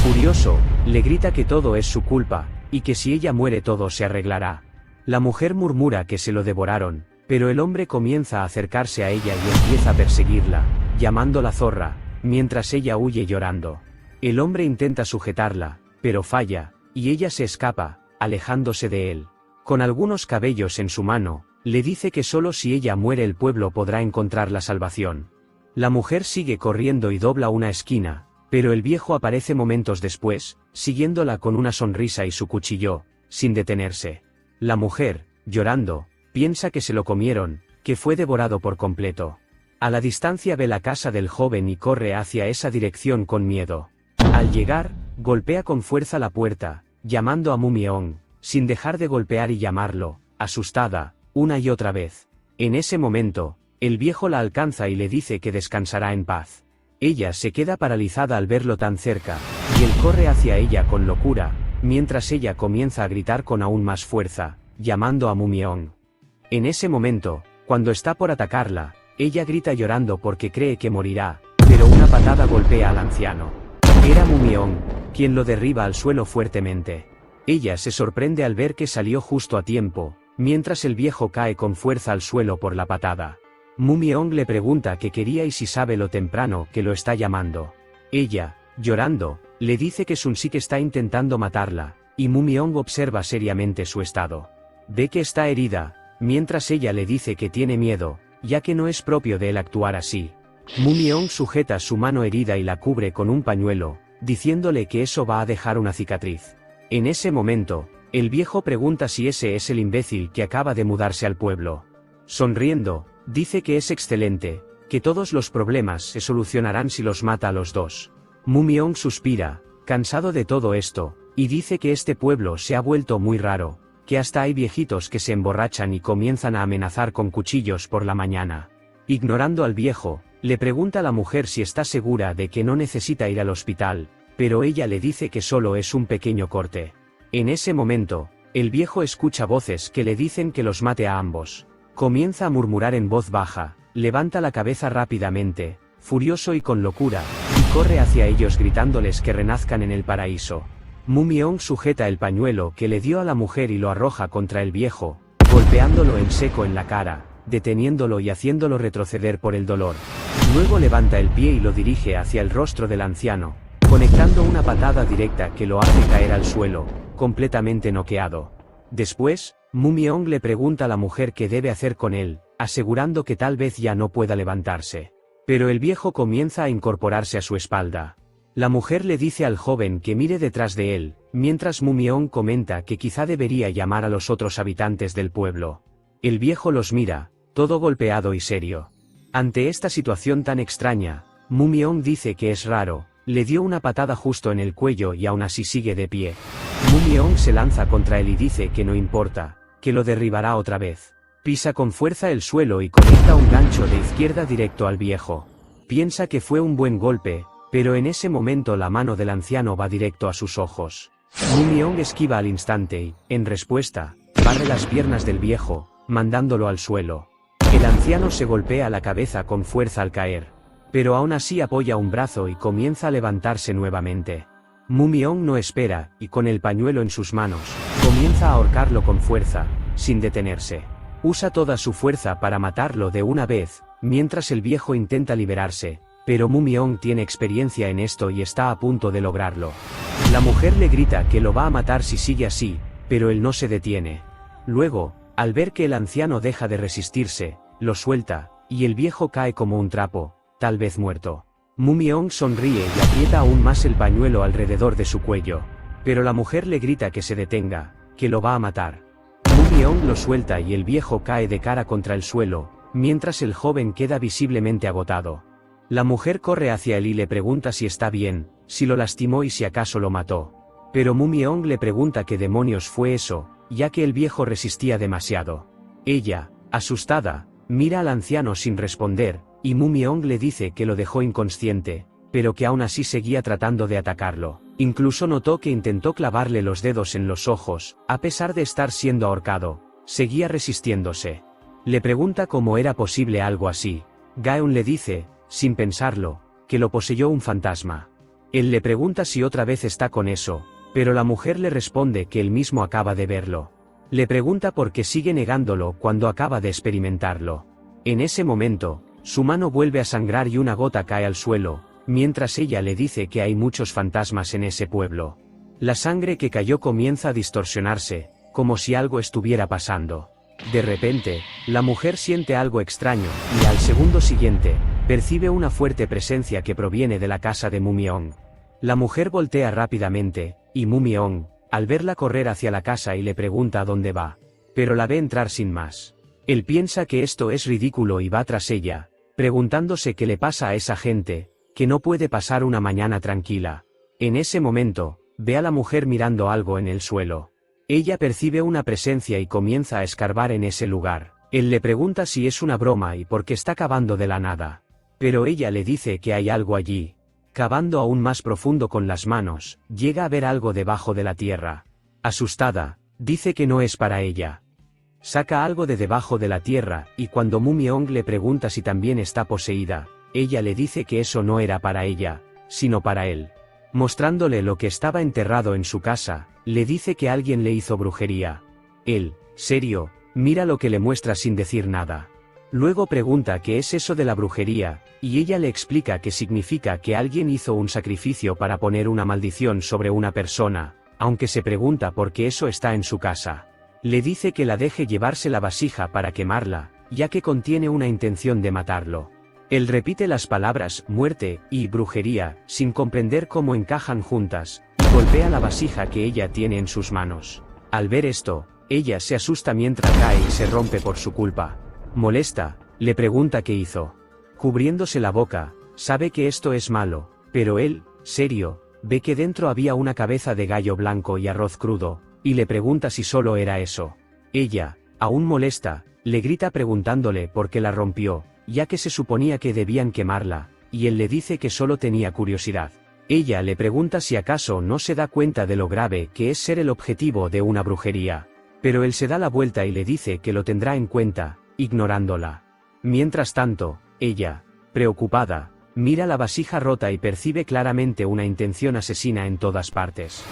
Furioso, le grita que todo es su culpa, y que si ella muere todo se arreglará. La mujer murmura que se lo devoraron, pero el hombre comienza a acercarse a ella y empieza a perseguirla, llamándola zorra, mientras ella huye llorando. El hombre intenta sujetarla, pero falla, y ella se escapa, alejándose de él. Con algunos cabellos en su mano, le dice que solo si ella muere el pueblo podrá encontrar la salvación. La mujer sigue corriendo y dobla una esquina, pero el viejo aparece momentos después, siguiéndola con una sonrisa y su cuchillo, sin detenerse. La mujer, llorando, piensa que se lo comieron, que fue devorado por completo. A la distancia ve la casa del joven y corre hacia esa dirección con miedo. Al llegar, golpea con fuerza la puerta, llamando a Mumyeong, sin dejar de golpear y llamarlo, asustada, una y otra vez. En ese momento, el viejo la alcanza y le dice que descansará en paz. Ella se queda paralizada al verlo tan cerca, y él corre hacia ella con locura, mientras ella comienza a gritar con aún más fuerza, llamando a Mumyeong. En ese momento, cuando está por atacarla, ella grita llorando porque cree que morirá, pero una patada golpea al anciano. Era Mumyeong, quien lo derriba al suelo fuertemente. Ella se sorprende al ver que salió justo a tiempo, mientras el viejo cae con fuerza al suelo por la patada. Mumyeong le pregunta qué quería y si sabe lo temprano que lo está llamando. Ella, llorando, le dice que Sun-sik está intentando matarla, y Mumyeong observa seriamente su estado. Ve que está herida, mientras ella le dice que tiene miedo, ya que no es propio de él actuar así. Mumyeong sujeta su mano herida y la cubre con un pañuelo, diciéndole que eso va a dejar una cicatriz. En ese momento, el viejo pregunta si ese es el imbécil que acaba de mudarse al pueblo. Sonriendo, dice que es excelente, que todos los problemas se solucionarán si los mata a los dos. Mumyeong suspira, cansado de todo esto, y dice que este pueblo se ha vuelto muy raro, que hasta hay viejitos que se emborrachan y comienzan a amenazar con cuchillos por la mañana. Ignorando al viejo, le pregunta a la mujer si está segura de que no necesita ir al hospital, pero ella le dice que solo es un pequeño corte. En ese momento, el viejo escucha voces que le dicen que los mate a ambos. Comienza a murmurar en voz baja, levanta la cabeza rápidamente, furioso y con locura, y corre hacia ellos gritándoles que renazcan en el paraíso. Mumyeong sujeta el pañuelo que le dio a la mujer y lo arroja contra el viejo, golpeándolo en seco en la cara, deteniéndolo y haciéndolo retroceder por el dolor. Luego levanta el pie y lo dirige hacia el rostro del anciano, conectando una patada directa que lo hace caer al suelo, completamente noqueado. Después, Mumyeong le pregunta a la mujer qué debe hacer con él, asegurando que tal vez ya no pueda levantarse. Pero el viejo comienza a incorporarse a su espalda. La mujer le dice al joven que mire detrás de él, mientras Mumyeong comenta que quizá debería llamar a los otros habitantes del pueblo. El viejo los mira, todo golpeado y serio. Ante esta situación tan extraña, Mumyeong dice que es raro, le dio una patada justo en el cuello y aún así sigue de pie. Mumyeong se lanza contra él y dice que no importa, que lo derribará otra vez. Pisa con fuerza el suelo y conecta un gancho de izquierda directo al viejo. Piensa que fue un buen golpe, pero en ese momento la mano del anciano va directo a sus ojos. Mumyeong esquiva al instante y, en respuesta, barre las piernas del viejo, mandándolo al suelo. El anciano se golpea la cabeza con fuerza al caer. Pero aún así apoya un brazo y comienza a levantarse nuevamente. Mumyeong no espera, y con el pañuelo en sus manos, comienza a ahorcarlo con fuerza, sin detenerse. Usa toda su fuerza para matarlo de una vez, mientras el viejo intenta liberarse, pero Mumyeong tiene experiencia en esto y está a punto de lograrlo. La mujer le grita que lo va a matar si sigue así, pero él no se detiene. Luego, al ver que el anciano deja de resistirse, lo suelta, y el viejo cae como un trapo, tal vez muerto. Mumyeong sonríe y aprieta aún más el pañuelo alrededor de su cuello. Pero la mujer le grita que se detenga, que lo va a matar. Mumyeong lo suelta y el viejo cae de cara contra el suelo, mientras el joven queda visiblemente agotado. La mujer corre hacia él y le pregunta si está bien, si lo lastimó y si acaso lo mató. Pero Mumyeong le pregunta qué demonios fue eso, ya que el viejo resistía demasiado. Ella, asustada, mira al anciano sin responder, y Mumyeong le dice que lo dejó inconsciente, pero que aún así seguía tratando de atacarlo. Incluso notó que intentó clavarle los dedos en los ojos, a pesar de estar siendo ahorcado, seguía resistiéndose. Le pregunta cómo era posible algo así. Gaeun le dice, sin pensarlo, que lo poseyó un fantasma. Él le pregunta si otra vez está con eso, pero la mujer le responde que él mismo acaba de verlo. Le pregunta por qué sigue negándolo cuando acaba de experimentarlo. En ese momento, su mano vuelve a sangrar y una gota cae al suelo, mientras ella le dice que hay muchos fantasmas en ese pueblo. La sangre que cayó comienza a distorsionarse, como si algo estuviera pasando. De repente, la mujer siente algo extraño, y al segundo siguiente, percibe una fuerte presencia que proviene de la casa de Mumyeong. La mujer voltea rápidamente, y Mumyeong, al verla correr hacia la casa y le pregunta a dónde va. Pero la ve entrar sin más. Él piensa que esto es ridículo y va tras ella, preguntándose qué le pasa a esa gente, que no puede pasar una mañana tranquila. En ese momento, ve a la mujer mirando algo en el suelo. Ella percibe una presencia y comienza a escarbar en ese lugar. Él le pregunta si es una broma y por qué está cavando de la nada. Pero ella le dice que hay algo allí. Cavando aún más profundo con las manos, llega a ver algo debajo de la tierra. Asustada, dice que no es para ella. Saca algo de debajo de la tierra, y cuando Mumyeong le pregunta si también está poseída, ella le dice que eso no era para ella, sino para él. Mostrándole lo que estaba enterrado en su casa, le dice que alguien le hizo brujería. Él, serio, mira lo que le muestra sin decir nada. Luego pregunta qué es eso de la brujería, y ella le explica que significa que alguien hizo un sacrificio para poner una maldición sobre una persona, aunque se pregunta por qué eso está en su casa. Le dice que la deje llevarse la vasija para quemarla, ya que contiene una intención de matarlo. Él repite las palabras muerte y brujería, sin comprender cómo encajan juntas, y golpea la vasija que ella tiene en sus manos. Al ver esto, ella se asusta mientras cae y se rompe por su culpa. Molesta, le pregunta qué hizo. Cubriéndose la boca, sabe que esto es malo, pero él, serio, ve que dentro había una cabeza de gallo blanco y arroz crudo, y le pregunta si solo era eso. Ella, aún molesta, le grita preguntándole por qué la rompió, ya que se suponía que debían quemarla, y él le dice que solo tenía curiosidad. Ella le pregunta si acaso no se da cuenta de lo grave que es ser el objetivo de una brujería. Pero él se da la vuelta y le dice que lo tendrá en cuenta, ignorándola. Mientras tanto, ella, preocupada, mira la vasija rota y percibe claramente una intención asesina en todas partes.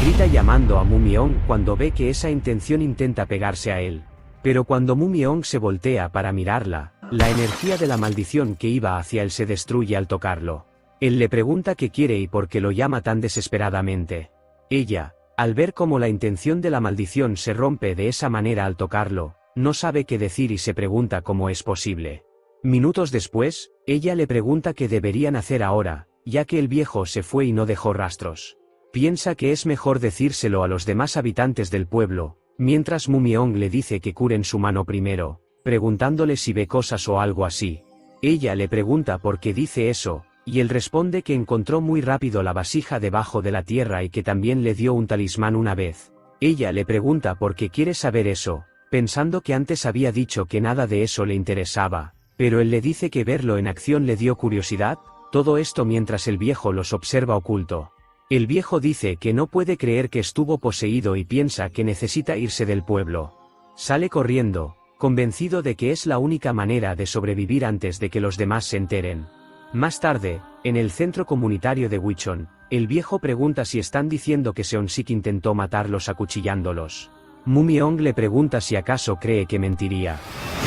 Grita llamando a Mumyeong cuando ve que esa intención intenta pegarse a él. Pero cuando Mumyeong se voltea para mirarla, la energía de la maldición que iba hacia él se destruye al tocarlo. Él le pregunta qué quiere y por qué lo llama tan desesperadamente. Ella, al ver cómo la intención de la maldición se rompe de esa manera al tocarlo, no sabe qué decir y se pregunta cómo es posible. Minutos después, ella le pregunta qué deberían hacer ahora, ya que el viejo se fue y no dejó rastros. Piensa que es mejor decírselo a los demás habitantes del pueblo, mientras Mumyeong le dice que curen su mano primero, preguntándole si ve cosas o algo así. Ella le pregunta por qué dice eso, y él responde que encontró muy rápido la vasija debajo de la tierra y que también le dio un talismán una vez. Ella le pregunta por qué quiere saber eso, pensando que antes había dicho que nada de eso le interesaba, pero él le dice que verlo en acción le dio curiosidad, todo esto mientras el viejo los observa oculto. El viejo dice que no puede creer que estuvo poseído y piensa que necesita irse del pueblo. Sale corriendo, convencido de que es la única manera de sobrevivir antes de que los demás se enteren. Más tarde, en el centro comunitario de Wichon, el viejo pregunta si están diciendo que Seon-sik intentó matarlos acuchillándolos. Mumyeong le pregunta si acaso cree que mentiría.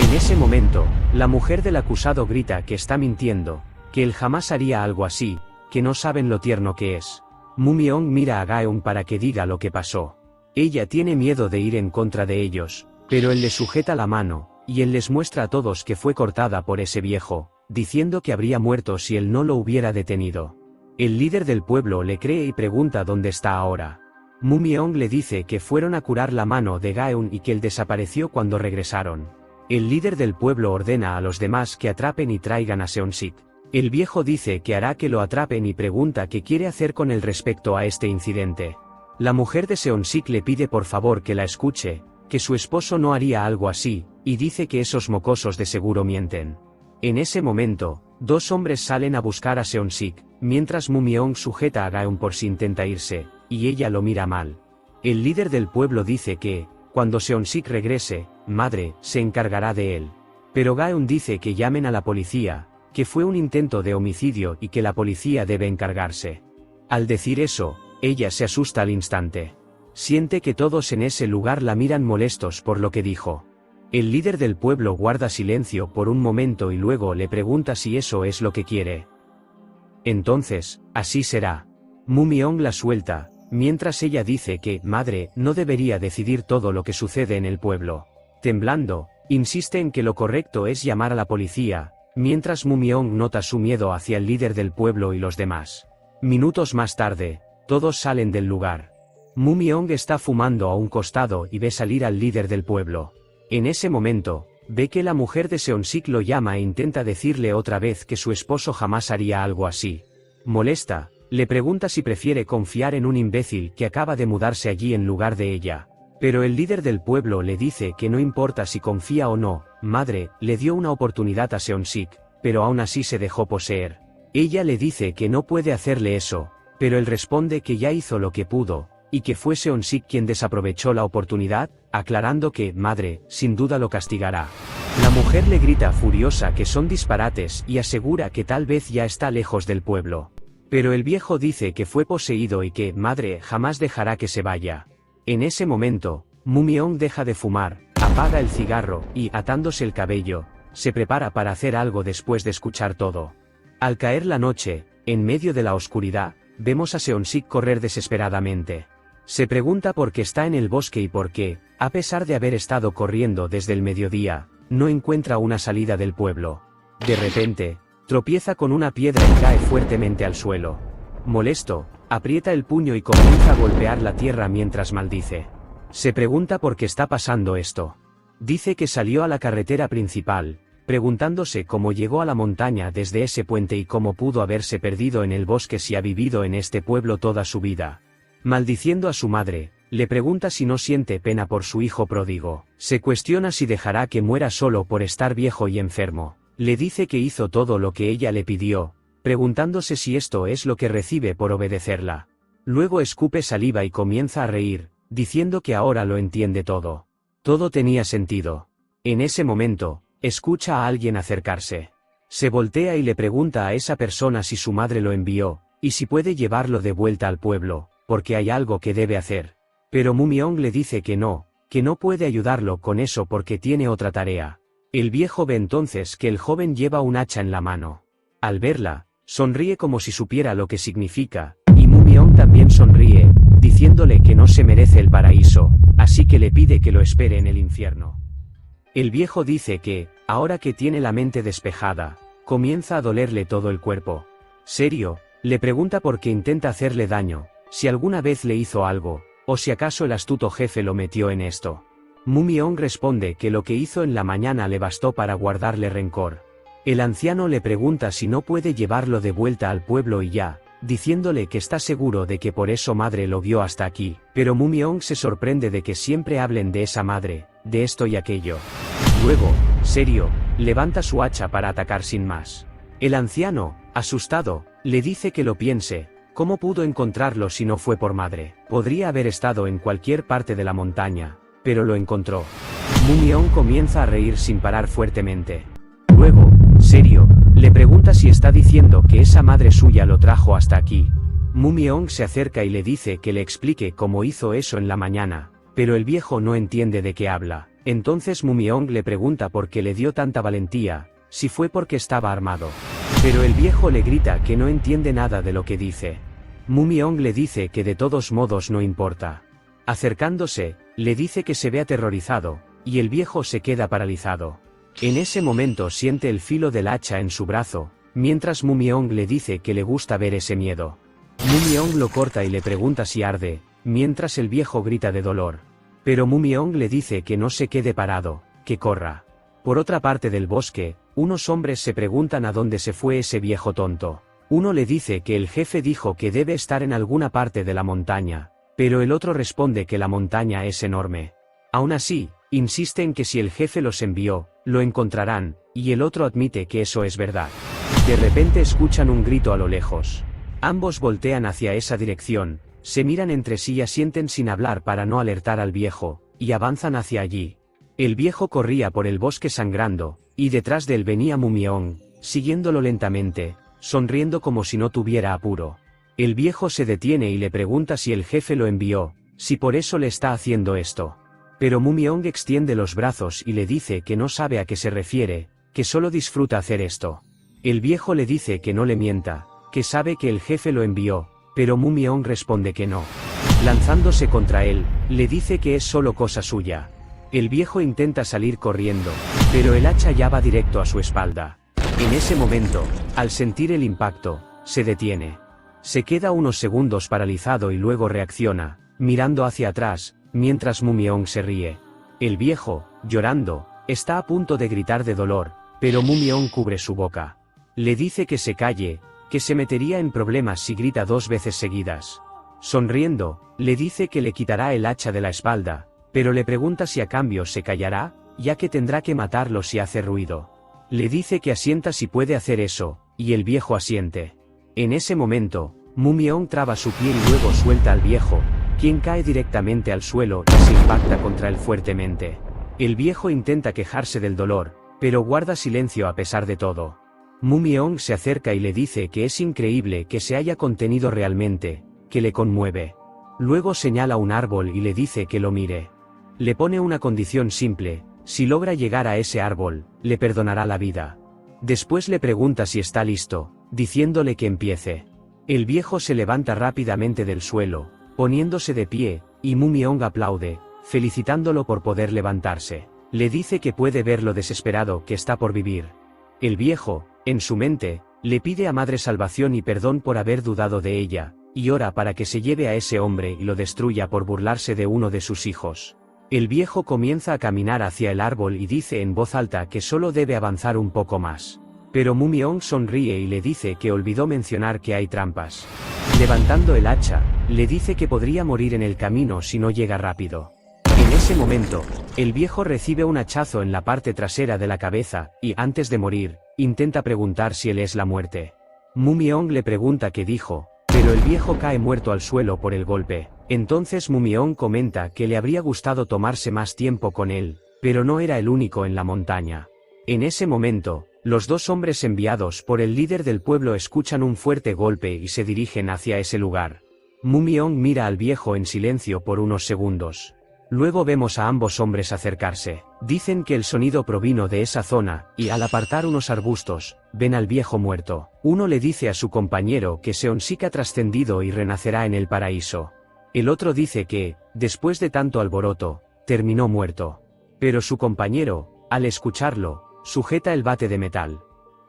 En ese momento, la mujer del acusado grita que está mintiendo, que él jamás haría algo así, que no saben lo tierno que es. Mumyeong mira a Gaeun para que diga lo que pasó. Ella tiene miedo de ir en contra de ellos, pero él le sujeta la mano, y él les muestra a todos que fue cortada por ese viejo, diciendo que habría muerto si él no lo hubiera detenido. El líder del pueblo le cree y pregunta dónde está ahora. Mumyeong le dice que fueron a curar la mano de Gaeun y que él desapareció cuando regresaron. El líder del pueblo ordena a los demás que atrapen y traigan a Seon-sik. El viejo dice que hará que lo atrapen y pregunta qué quiere hacer con él respecto a este incidente. La mujer de Seon-sik le pide por favor que la escuche, que su esposo no haría algo así, y dice que esos mocosos de seguro mienten. En ese momento, dos hombres salen a buscar a Seon-sik, mientras Mumyeong sujeta a Gaeun por si intenta irse, y ella lo mira mal. El líder del pueblo dice que, cuando Seon-sik regrese, madre, se encargará de él. Pero Gaeun dice que llamen a la policía, que fue un intento de homicidio y que la policía debe encargarse. Al decir eso, ella se asusta al instante. Siente que todos en ese lugar la miran molestos por lo que dijo. El líder del pueblo guarda silencio por un momento y luego le pregunta si eso es lo que quiere. Entonces, así será. Mumyeong la suelta, mientras ella dice que, madre, no debería decidir todo lo que sucede en el pueblo. Temblando, insiste en que lo correcto es llamar a la policía, mientras Mumyeong nota su miedo hacia el líder del pueblo y los demás. Minutos más tarde, todos salen del lugar. Mumyeong está fumando a un costado y ve salir al líder del pueblo. En ese momento, ve que la mujer de Seon-sik lo llama e intenta decirle otra vez que su esposo jamás haría algo así. Molesta, le pregunta si prefiere confiar en un imbécil que acaba de mudarse allí en lugar de ella. Pero el líder del pueblo le dice que no importa si confía o no, madre, le dio una oportunidad a Seon-sik, pero aún así se dejó poseer. Ella le dice que no puede hacerle eso, pero él responde que ya hizo lo que pudo, y que fue Seon-sik quien desaprovechó la oportunidad, aclarando que, madre, sin duda lo castigará. La mujer le grita furiosa que son disparates y asegura que tal vez ya está lejos del pueblo. Pero el viejo dice que fue poseído y que, madre, jamás dejará que se vaya. En ese momento, Mumyeong deja de fumar, apaga el cigarro y, atándose el cabello, se prepara para hacer algo después de escuchar todo. Al caer la noche, en medio de la oscuridad, vemos a Seon-sik correr desesperadamente. Se pregunta por qué está en el bosque y por qué, a pesar de haber estado corriendo desde el mediodía, no encuentra una salida del pueblo. De repente, tropieza con una piedra y cae fuertemente al suelo. Molesto, aprieta el puño y comienza a golpear la tierra mientras maldice. Se pregunta por qué está pasando esto. Dice que salió a la carretera principal, preguntándose cómo llegó a la montaña desde ese puente y cómo pudo haberse perdido en el bosque si ha vivido en este pueblo toda su vida. Maldiciendo a su madre, le pregunta si no siente pena por su hijo pródigo. Se cuestiona si dejará que muera solo por estar viejo y enfermo. Le dice que hizo todo lo que ella le pidió, preguntándose si esto es lo que recibe por obedecerla. Luego escupe saliva y comienza a reír, diciendo que ahora lo entiende todo. Todo tenía sentido. En ese momento, escucha a alguien acercarse. Se voltea y le pregunta a esa persona si su madre lo envió, y si puede llevarlo de vuelta al pueblo, porque hay algo que debe hacer. Pero Mumyeong le dice que no puede ayudarlo con eso porque tiene otra tarea. El viejo ve entonces que el joven lleva un hacha en la mano. Al verla, sonríe como si supiera lo que significa, y Mumyeong también sonríe, diciéndole que no se merece el paraíso, así que le pide que lo espere en el infierno. El viejo dice que, ahora que tiene la mente despejada, comienza a dolerle todo el cuerpo. ¿Serio? Le pregunta por qué intenta hacerle daño, si alguna vez le hizo algo, o si acaso el astuto jefe lo metió en esto. Mumyong responde que lo que hizo en la mañana le bastó para guardarle rencor. El anciano le pregunta si no puede llevarlo de vuelta al pueblo y ya, diciéndole que está seguro de que por eso madre lo guió hasta aquí, pero Mumyong se sorprende de que siempre hablen de esa madre, de esto y aquello. Luego, serio, levanta su hacha para atacar sin más. El anciano, asustado, le dice que lo piense. ¿Cómo pudo encontrarlo si no fue por madre? Podría haber estado en cualquier parte de la montaña, pero lo encontró. Mumyong comienza a reír sin parar fuertemente. Luego, serio, le pregunta si está diciendo que esa madre suya lo trajo hasta aquí. Mumyong se acerca y le dice que le explique cómo hizo eso en la mañana, pero el viejo no entiende de qué habla. Entonces Mumyong le pregunta por qué le dio tanta valentía, si fue porque estaba armado. Pero el viejo le grita que no entiende nada de lo que dice. Mumyong le dice que de todos modos no importa. Acercándose, le dice que se ve aterrorizado, y el viejo se queda paralizado. En ese momento siente el filo del hacha en su brazo, mientras Mumyong le dice que le gusta ver ese miedo. Mumyong lo corta y le pregunta si arde, mientras el viejo grita de dolor. Pero Mumyong le dice que no se quede parado, que corra. Por otra parte del bosque, unos hombres se preguntan a dónde se fue ese viejo tonto. Uno le dice que el jefe dijo que debe estar en alguna parte de la montaña, pero el otro responde que la montaña es enorme. Aún así, insiste en que si el jefe los envió, lo encontrarán, y el otro admite que eso es verdad. De repente escuchan un grito a lo lejos. Ambos voltean hacia esa dirección, se miran entre sí y asienten sin hablar para no alertar al viejo, y avanzan hacia allí. El viejo corría por el bosque sangrando, y detrás de él venía Mumyong, siguiéndolo lentamente, sonriendo como si no tuviera apuro. El viejo se detiene y le pregunta si el jefe lo envió, si por eso le está haciendo esto. Pero Mumyong extiende los brazos y le dice que no sabe a qué se refiere, que solo disfruta hacer esto. El viejo le dice que no le mienta, que sabe que el jefe lo envió, pero Mumyong responde que no. Lanzándose contra él, le dice que es solo cosa suya. El viejo intenta salir corriendo, pero el hacha ya va directo a su espalda. En ese momento, al sentir el impacto, se detiene. Se queda unos segundos paralizado y luego reacciona, mirando hacia atrás, mientras Mumyong se ríe. El viejo, llorando, está a punto de gritar de dolor, pero Mumyong cubre su boca. Le dice que se calle, que se metería en problemas si grita 2 veces seguidas. Sonriendo, le dice que le quitará el hacha de la espalda, pero le pregunta si a cambio se callará, ya que tendrá que matarlo si hace ruido. Le dice que asienta si puede hacer eso, y el viejo asiente. En ese momento, Mumyong traba su pie y luego suelta al viejo, quien cae directamente al suelo y se impacta contra él fuertemente. El viejo intenta quejarse del dolor, pero guarda silencio a pesar de todo. Mumyong se acerca y le dice que es increíble que se haya contenido realmente, que le conmueve. Luego señala un árbol y le dice que lo mire. Le pone una condición simple: si logra llegar a ese árbol, le perdonará la vida. Después le pregunta si está listo, diciéndole que empiece. El viejo se levanta rápidamente del suelo, poniéndose de pie, y Mumyong aplaude, felicitándolo por poder levantarse. Le dice que puede ver lo desesperado que está por vivir. El viejo, en su mente, le pide a Madre salvación y perdón por haber dudado de ella, y ora para que se lleve a ese hombre y lo destruya por burlarse de uno de sus hijos. El viejo comienza a caminar hacia el árbol y dice en voz alta que solo debe avanzar un poco más. Pero Mumyong sonríe y le dice que olvidó mencionar que hay trampas. Levantando el hacha, le dice que podría morir en el camino si no llega rápido. En ese momento, el viejo recibe un hachazo en la parte trasera de la cabeza, y antes de morir, intenta preguntar si él es la muerte. Mumyong le pregunta qué dijo, pero el viejo cae muerto al suelo por el golpe. Entonces Mumyong comenta que le habría gustado tomarse más tiempo con él, pero no era el único en la montaña. En ese momento, los 2 hombres enviados por el líder del pueblo escuchan un fuerte golpe y se dirigen hacia ese lugar. Mumyong mira al viejo en silencio por unos segundos. Luego vemos a ambos hombres acercarse. Dicen que el sonido provino de esa zona, y al apartar unos arbustos, ven al viejo muerto. Uno le dice a su compañero que Seonsik ha trascendido y renacerá en el paraíso. El otro dice que, después de tanto alboroto, terminó muerto. Pero su compañero, Al escucharlo, sujeta el bate de metal.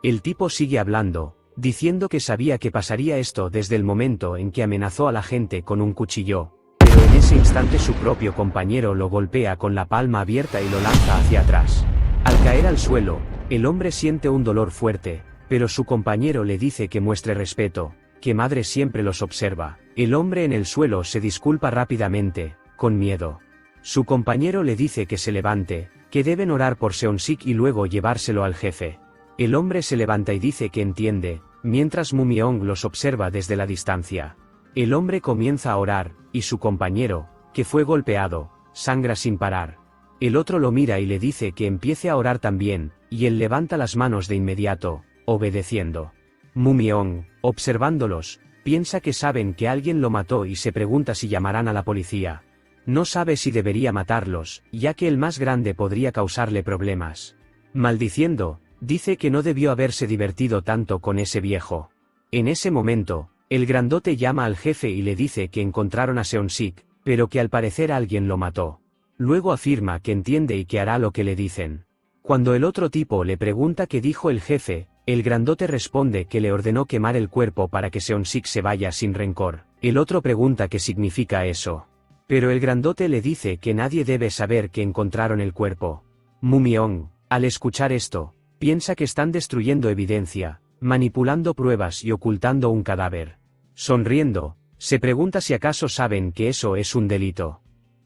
El tipo sigue hablando, diciendo que sabía que pasaría esto desde el momento en que amenazó a la gente con un cuchillo, pero en ese instante su propio compañero lo golpea con la palma abierta y lo lanza hacia atrás. Al caer al suelo, el hombre siente un dolor fuerte, pero su compañero le dice que muestre respeto, que madre siempre los observa. El hombre en el suelo se disculpa rápidamente, con miedo. Su compañero le dice que se levante, que deben orar por Seon-sik y luego llevárselo al jefe. El hombre se levanta y dice que entiende, mientras Mu-myeong los observa desde la distancia. El hombre comienza a orar, y su compañero, que fue golpeado, sangra sin parar. El otro lo mira y le dice que empiece a orar también, y él levanta las manos de inmediato, obedeciendo. Mu-myeong, observándolos, piensa que saben que alguien lo mató y se pregunta si llamarán a la policía. No sabe si debería matarlos, ya que el más grande podría causarle problemas. Maldiciendo, dice que no debió haberse divertido tanto con ese viejo. En ese momento, el grandote llama al jefe y le dice que encontraron a Seon-sik, pero que al parecer alguien lo mató. Luego afirma que entiende y que hará lo que le dicen. Cuando el otro tipo le pregunta qué dijo el jefe, el grandote responde que le ordenó quemar el cuerpo para que Seon-sik se vaya sin rencor. El otro pregunta qué significa eso. Pero el grandote le dice que nadie debe saber que encontraron el cuerpo. Mu-myeong, al escuchar esto, piensa que están destruyendo evidencia, manipulando pruebas y ocultando un cadáver. Sonriendo, se pregunta si acaso saben que eso es un delito.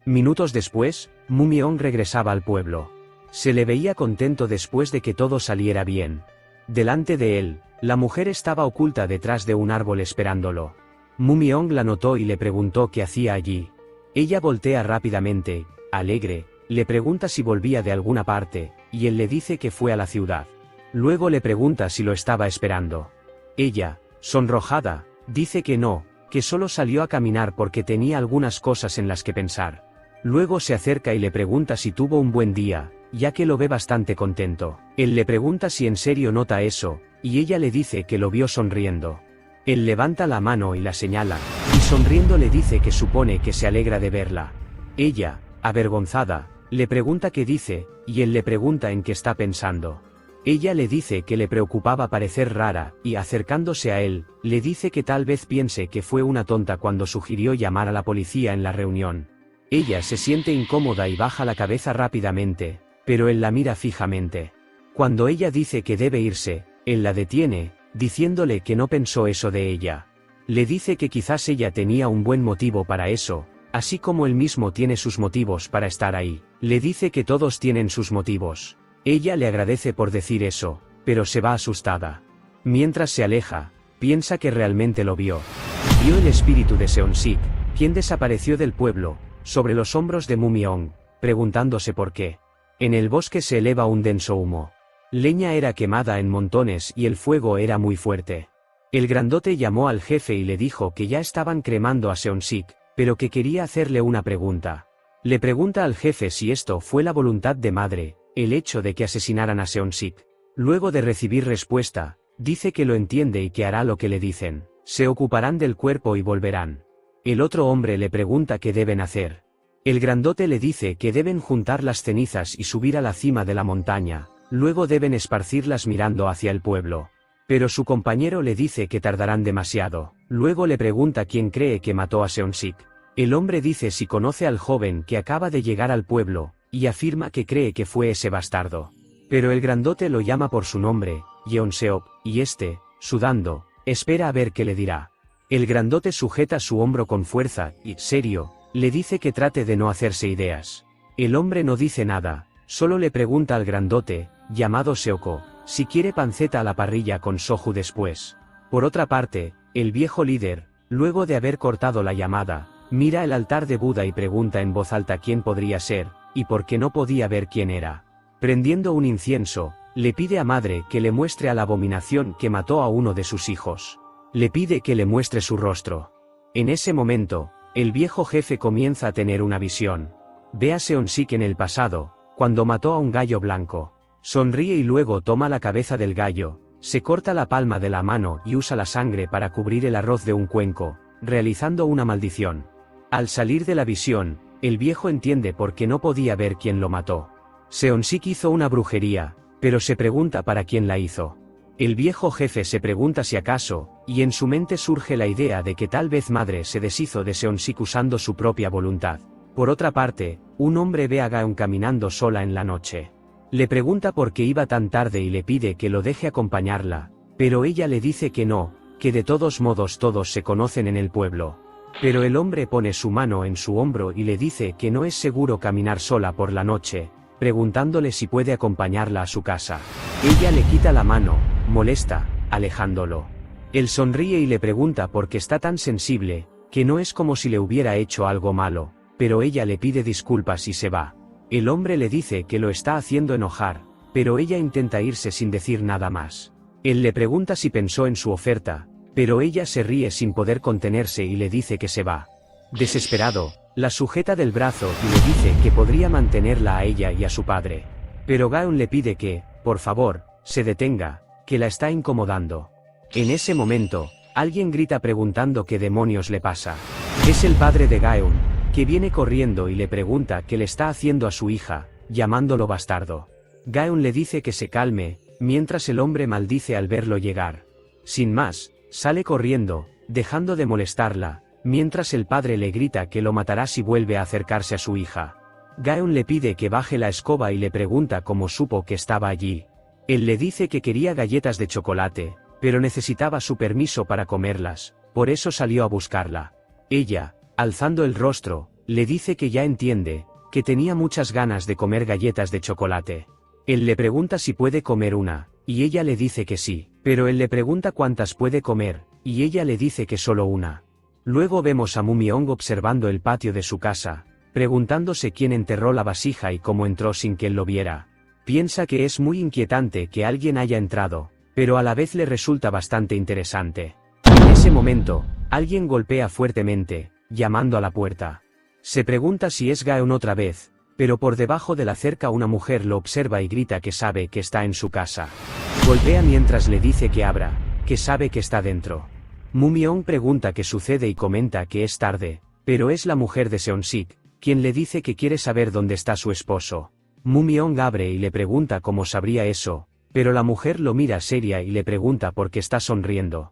Minutos después, Mu-myeong regresaba al pueblo. Se le veía contento después de que todo saliera bien. Delante de él, la mujer estaba oculta detrás de un árbol esperándolo. Mu-myeong la notó y le preguntó qué hacía allí. Ella voltea rápidamente, alegre, le pregunta si volvía de alguna parte, y él le dice que fue a la ciudad. Luego le pregunta si lo estaba esperando. Ella, sonrojada, dice que no, que solo salió a caminar porque tenía algunas cosas en las que pensar. Luego se acerca y le pregunta si tuvo un buen día, ya que lo ve bastante contento. Él le pregunta si en serio nota eso, y ella le dice que lo vio sonriendo. Él levanta la mano y la señala, y sonriendo le dice que supone que se alegra de verla. Ella, avergonzada, le pregunta qué dice, y él le pregunta en qué está pensando. Ella le dice que le preocupaba parecer rara, y acercándose a él, le dice que tal vez piense que fue una tonta cuando sugirió llamar a la policía en la reunión. Ella se siente incómoda y baja la cabeza rápidamente, pero él la mira fijamente. Cuando ella dice que debe irse, él la detiene, diciéndole que no pensó eso de ella. Le dice que quizás ella tenía un buen motivo para eso, así como él mismo tiene sus motivos para estar ahí. Le dice que todos tienen sus motivos. Ella le agradece por decir eso, pero se va asustada. Mientras se aleja, piensa que realmente lo vio. Vio el espíritu de Seon-sik, quien desapareció del pueblo, sobre los hombros de Mu-myeong, preguntándose por qué. En el bosque se eleva un denso humo. Leña era quemada en montones y el fuego era muy fuerte. El grandote llamó al jefe y le dijo que ya estaban cremando a Seon-sik, pero que quería hacerle una pregunta. Le pregunta al jefe si esto fue la voluntad de madre, el hecho de que asesinaran a Seon-sik. Luego de recibir respuesta, dice que lo entiende y que hará lo que le dicen. Se ocuparán del cuerpo y volverán. El otro hombre le pregunta qué deben hacer. El grandote le dice que deben juntar las cenizas y subir a la cima de la montaña. Luego deben esparcirlas mirando hacia el pueblo. Pero su compañero le dice que tardarán demasiado. Luego le pregunta quién cree que mató a Seon-sik. El hombre dice si conoce al joven que acaba de llegar al pueblo, y afirma que cree que fue ese bastardo. Pero el grandote lo llama por su nombre, Yeon-seok, y este, sudando, espera a ver qué le dirá. El grandote sujeta su hombro con fuerza, y, serio, le dice que trate de no hacerse ideas. El hombre no dice nada, solo le pregunta al grandote, llamado Seoko, si quiere panceta a la parrilla con soju después. Por otra parte, el viejo líder, luego de haber cortado la llamada, mira el altar de Buda y pregunta en voz alta quién podría ser, y por qué no podía ver quién era. Prendiendo un incienso, le pide a madre que le muestre a la abominación que mató a uno de sus hijos. Le pide que le muestre su rostro. En ese momento, el viejo jefe comienza a tener una visión. Ve a Seon-sik en el pasado, cuando mató a un gallo blanco. Sonríe y luego toma la cabeza del gallo, se corta la palma de la mano y usa la sangre para cubrir el arroz de un cuenco, realizando una maldición. Al salir de la visión, el viejo entiende por qué no podía ver quién lo mató. Seonsik hizo una brujería, pero se pregunta para quién la hizo. El viejo jefe se pregunta si acaso, y en su mente surge la idea de que tal vez madre se deshizo de Seonsik usando su propia voluntad. Por otra parte, un hombre ve a Gaeun caminando sola en la noche. Le pregunta por qué iba tan tarde y le pide que lo deje acompañarla, pero ella le dice que no, que de todos modos todos se conocen en el pueblo. Pero el hombre pone su mano en su hombro y le dice que no es seguro caminar sola por la noche, preguntándole si puede acompañarla a su casa. Ella le quita la mano, molesta, alejándolo. Él sonríe y le pregunta por qué está tan sensible, que no es como si le hubiera hecho algo malo, pero ella le pide disculpas y se va. El hombre le dice que lo está haciendo enojar, pero ella intenta irse sin decir nada más. Él le pregunta si pensó en su oferta, pero ella se ríe sin poder contenerse y le dice que se va. Desesperado, la sujeta del brazo y le dice que podría mantenerla a ella y a su padre. Pero Gaeun le pide que, por favor, se detenga, que la está incomodando. En ese momento, alguien grita preguntando qué demonios le pasa. Es el padre de Gaeun, que viene corriendo y le pregunta qué le está haciendo a su hija, llamándolo bastardo. Gaeun le dice que se calme, mientras el hombre maldice al verlo llegar. Sin más, sale corriendo, dejando de molestarla, mientras el padre le grita que lo matará si vuelve a acercarse a su hija. Gaeun le pide que baje la escoba y le pregunta cómo supo que estaba allí. Él le dice que quería galletas de chocolate, pero necesitaba su permiso para comerlas, por eso salió a buscarla. Ella, alzando el rostro, le dice que ya entiende, que tenía muchas ganas de comer galletas de chocolate. Él le pregunta si puede comer una, y ella le dice que sí, pero él le pregunta cuántas puede comer, y ella le dice que solo una. Luego vemos a Mumyeong observando el patio de su casa, preguntándose quién enterró la vasija y cómo entró sin que él lo viera. Piensa que es muy inquietante que alguien haya entrado, pero a la vez le resulta bastante interesante. En ese momento, alguien golpea fuertemente, llamando a la puerta. Se pregunta si es Gaeun otra vez, pero por debajo de la cerca una mujer lo observa y grita que sabe que está en su casa. Golpea mientras le dice que abra, que sabe que está dentro. Mumyeong pregunta qué sucede y comenta que es tarde, pero es la mujer de Seonsik, quien le dice que quiere saber dónde está su esposo. Mumyeong abre y le pregunta cómo sabría eso, pero la mujer lo mira seria y le pregunta por qué está sonriendo.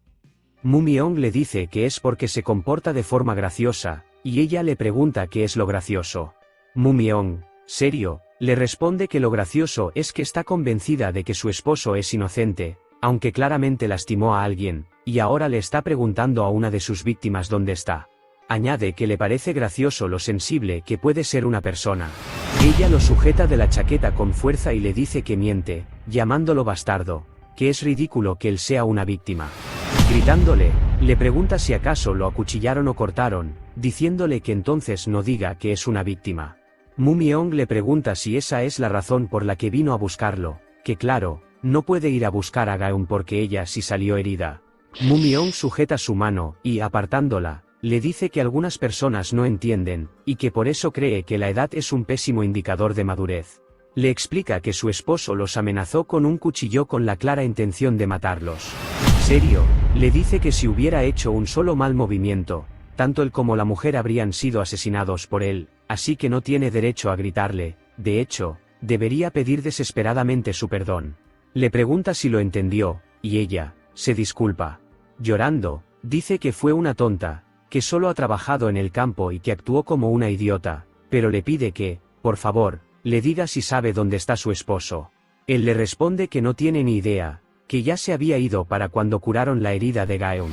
Mumyeong le dice que es porque se comporta de forma graciosa, y ella le pregunta qué es lo gracioso. Mumyeong, serio, le responde que lo gracioso es que está convencida de que su esposo es inocente, aunque claramente lastimó a alguien, y ahora le está preguntando a una de sus víctimas dónde está. Añade que le parece gracioso lo sensible que puede ser una persona. Ella lo sujeta de la chaqueta con fuerza y le dice que miente, llamándolo bastardo, que es ridículo que él sea una víctima. Gritándole, le pregunta si acaso lo acuchillaron o cortaron, diciéndole que entonces no diga que es una víctima. Mumyeong le pregunta si esa es la razón por la que vino a buscarlo, que claro, no puede ir a buscar a Gaeun porque ella sí salió herida. Mumyeong sujeta su mano, y apartándola, le dice que algunas personas no entienden, y que por eso cree que la edad es un pésimo indicador de madurez. Le explica que su esposo los amenazó con un cuchillo con la clara intención de matarlos. Serio, le dice que si hubiera hecho un solo mal movimiento, tanto él como la mujer habrían sido asesinados por él, así que no tiene derecho a gritarle, de hecho, debería pedir desesperadamente su perdón. Le pregunta si lo entendió, y ella, se disculpa. Llorando, dice que fue una tonta, que solo ha trabajado en el campo y que actuó como una idiota, pero le pide que, por favor, le diga si sabe dónde está su esposo. Él le responde que no tiene ni idea, que ya se había ido para cuando curaron la herida de Gaeun.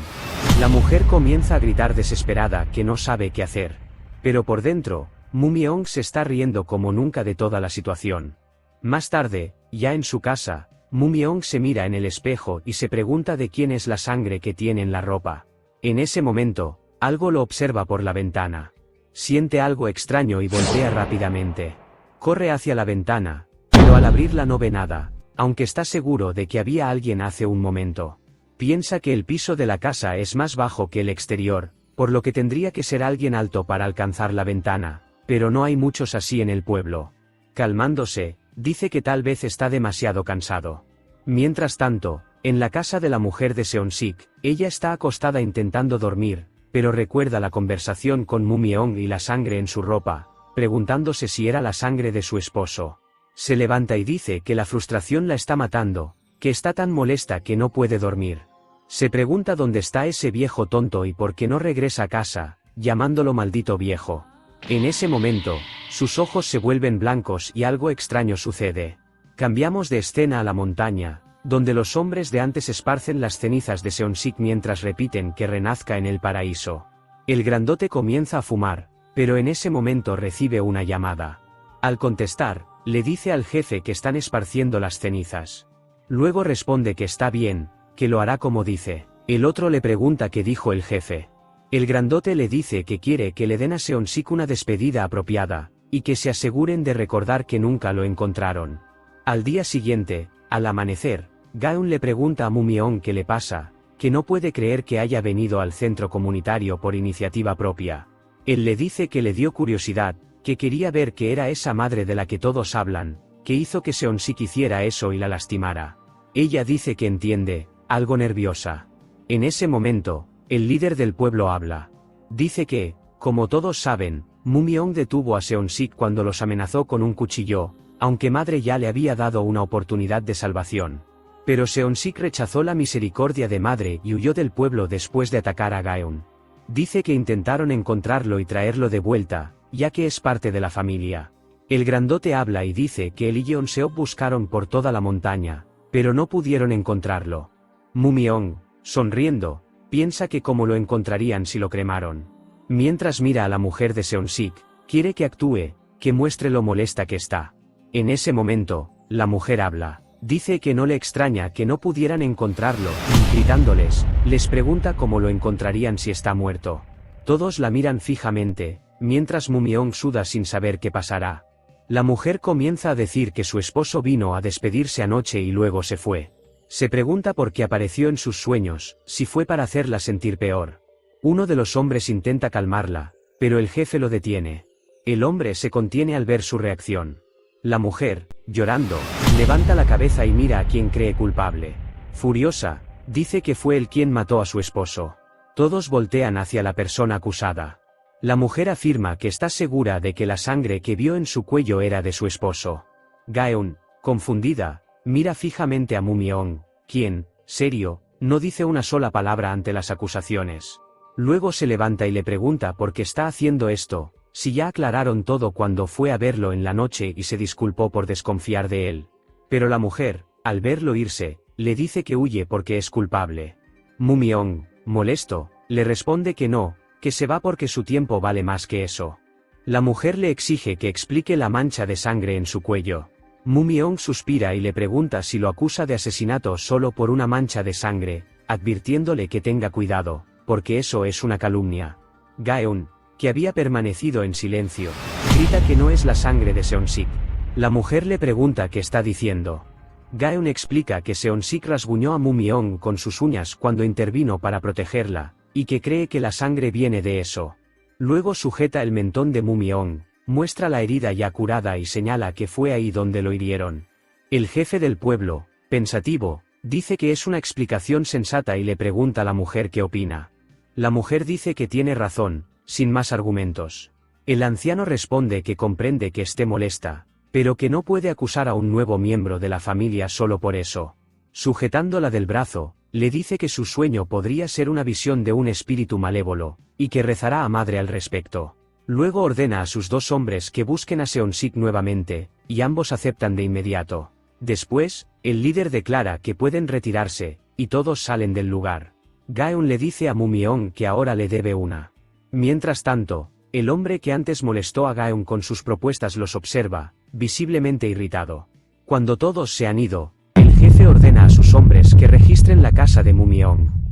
La mujer comienza a gritar desesperada que no sabe qué hacer. Pero por dentro, Mumyeong se está riendo como nunca de toda la situación. Más tarde, ya en su casa, Mumyeong se mira en el espejo y se pregunta de quién es la sangre que tiene en la ropa. En ese momento, algo lo observa por la ventana. Siente algo extraño y voltea rápidamente. Corre hacia la ventana, pero al abrirla no ve nada, aunque está seguro de que había alguien hace un momento. Piensa que el piso de la casa es más bajo que el exterior, por lo que tendría que ser alguien alto para alcanzar la ventana, pero no hay muchos así en el pueblo. Calmándose, dice que tal vez está demasiado cansado. Mientras tanto, en la casa de la mujer de Seonsik, ella está acostada intentando dormir, pero recuerda la conversación con Mumyeong y la sangre en su ropa, preguntándose si era la sangre de su esposo. Se levanta y dice que la frustración la está matando, que está tan molesta que no puede dormir. Se pregunta dónde está ese viejo tonto y por qué no regresa a casa, llamándolo maldito viejo. En ese momento, sus ojos se vuelven blancos y algo extraño sucede. Cambiamos de escena a la montaña, donde los hombres de antes esparcen las cenizas de Seonsik mientras repiten que renazca en el paraíso. El grandote comienza a fumar, pero en ese momento recibe una llamada. Al contestar, le dice al jefe que están esparciendo las cenizas. Luego responde que está bien, que lo hará como dice. El otro le pregunta qué dijo el jefe. El grandote le dice que quiere que le den a Seonsik una despedida apropiada, y que se aseguren de recordar que nunca lo encontraron. Al día siguiente, al amanecer, Gaeun le pregunta a Mumyeong qué le pasa, que no puede creer que haya venido al centro comunitario por iniciativa propia. Él le dice que le dio curiosidad, que quería ver qué era esa madre de la que todos hablan, que hizo que Seonsik hiciera eso y la lastimara. Ella dice que entiende, algo nerviosa. En ese momento, el líder del pueblo habla. Dice que, como todos saben, Mumyeong detuvo a Seonsik cuando los amenazó con un cuchillo, aunque madre ya le había dado una oportunidad de salvación. Pero Seonsik rechazó la misericordia de madre y huyó del pueblo después de atacar a Gaeun. Dice que intentaron encontrarlo y traerlo de vuelta, ya que es parte de la familia. El grandote habla y dice que él y Yeonseok buscaron por toda la montaña, pero no pudieron encontrarlo. Mumyeong, sonriendo, piensa que cómo lo encontrarían si lo cremaron. Mientras mira a la mujer de Seonsik, quiere que actúe, que muestre lo molesta que está. En ese momento, la mujer habla. Dice que no le extraña que no pudieran encontrarlo, y gritándoles, les pregunta cómo lo encontrarían si está muerto. Todos la miran fijamente, mientras Mumyeong suda sin saber qué pasará. La mujer comienza a decir que su esposo vino a despedirse anoche y luego se fue. Se pregunta por qué apareció en sus sueños, si fue para hacerla sentir peor. Uno de los hombres intenta calmarla, pero el jefe lo detiene. El hombre se contiene al ver su reacción. La mujer, llorando, levanta la cabeza y mira a quien cree culpable. Furiosa, dice que fue él quien mató a su esposo. Todos voltean hacia la persona acusada. La mujer afirma que está segura de que la sangre que vio en su cuello era de su esposo. Gaeun, confundida, mira fijamente a Mumyeong, quien, serio, no dice una sola palabra ante las acusaciones. Luego se levanta y le pregunta por qué está haciendo esto, si ya aclararon todo cuando fue a verlo en la noche y se disculpó por desconfiar de él. Pero la mujer, al verlo irse, le dice que huye porque es culpable. Mumyeong, molesto, le responde que no, que se va porque su tiempo vale más que eso. La mujer le exige que explique la mancha de sangre en su cuello. Mumyeong suspira y le pregunta si lo acusa de asesinato solo por una mancha de sangre, advirtiéndole que tenga cuidado, porque eso es una calumnia. Gaeun, que había permanecido en silencio, grita que no es la sangre de Seonsik. La mujer le pregunta qué está diciendo. Gaeun explica que Seonsik rasguñó a Mumyeong con sus uñas cuando intervino para protegerla, y que cree que la sangre viene de eso. Luego sujeta el mentón de Mumyeong, muestra la herida ya curada y señala que fue ahí donde lo hirieron. El jefe del pueblo, pensativo, dice que es una explicación sensata y le pregunta a la mujer qué opina. La mujer dice que tiene razón, sin más argumentos. El anciano responde que comprende que esté molesta, pero que no puede acusar a un nuevo miembro de la familia solo por eso. Sujetándola del brazo, le dice que su sueño podría ser una visión de un espíritu malévolo, y que rezará a madre al respecto. Luego ordena a sus dos hombres que busquen a Seonsik nuevamente, y ambos aceptan de inmediato. Después, el líder declara que pueden retirarse, y todos salen del lugar. Gaeun le dice a Mumyeong que ahora le debe una. Mientras tanto, el hombre que antes molestó a Gaeun con sus propuestas los observa, visiblemente irritado. Cuando todos se han ido, el jefe ordena a sus hombres que registren la casa de Mumyeong.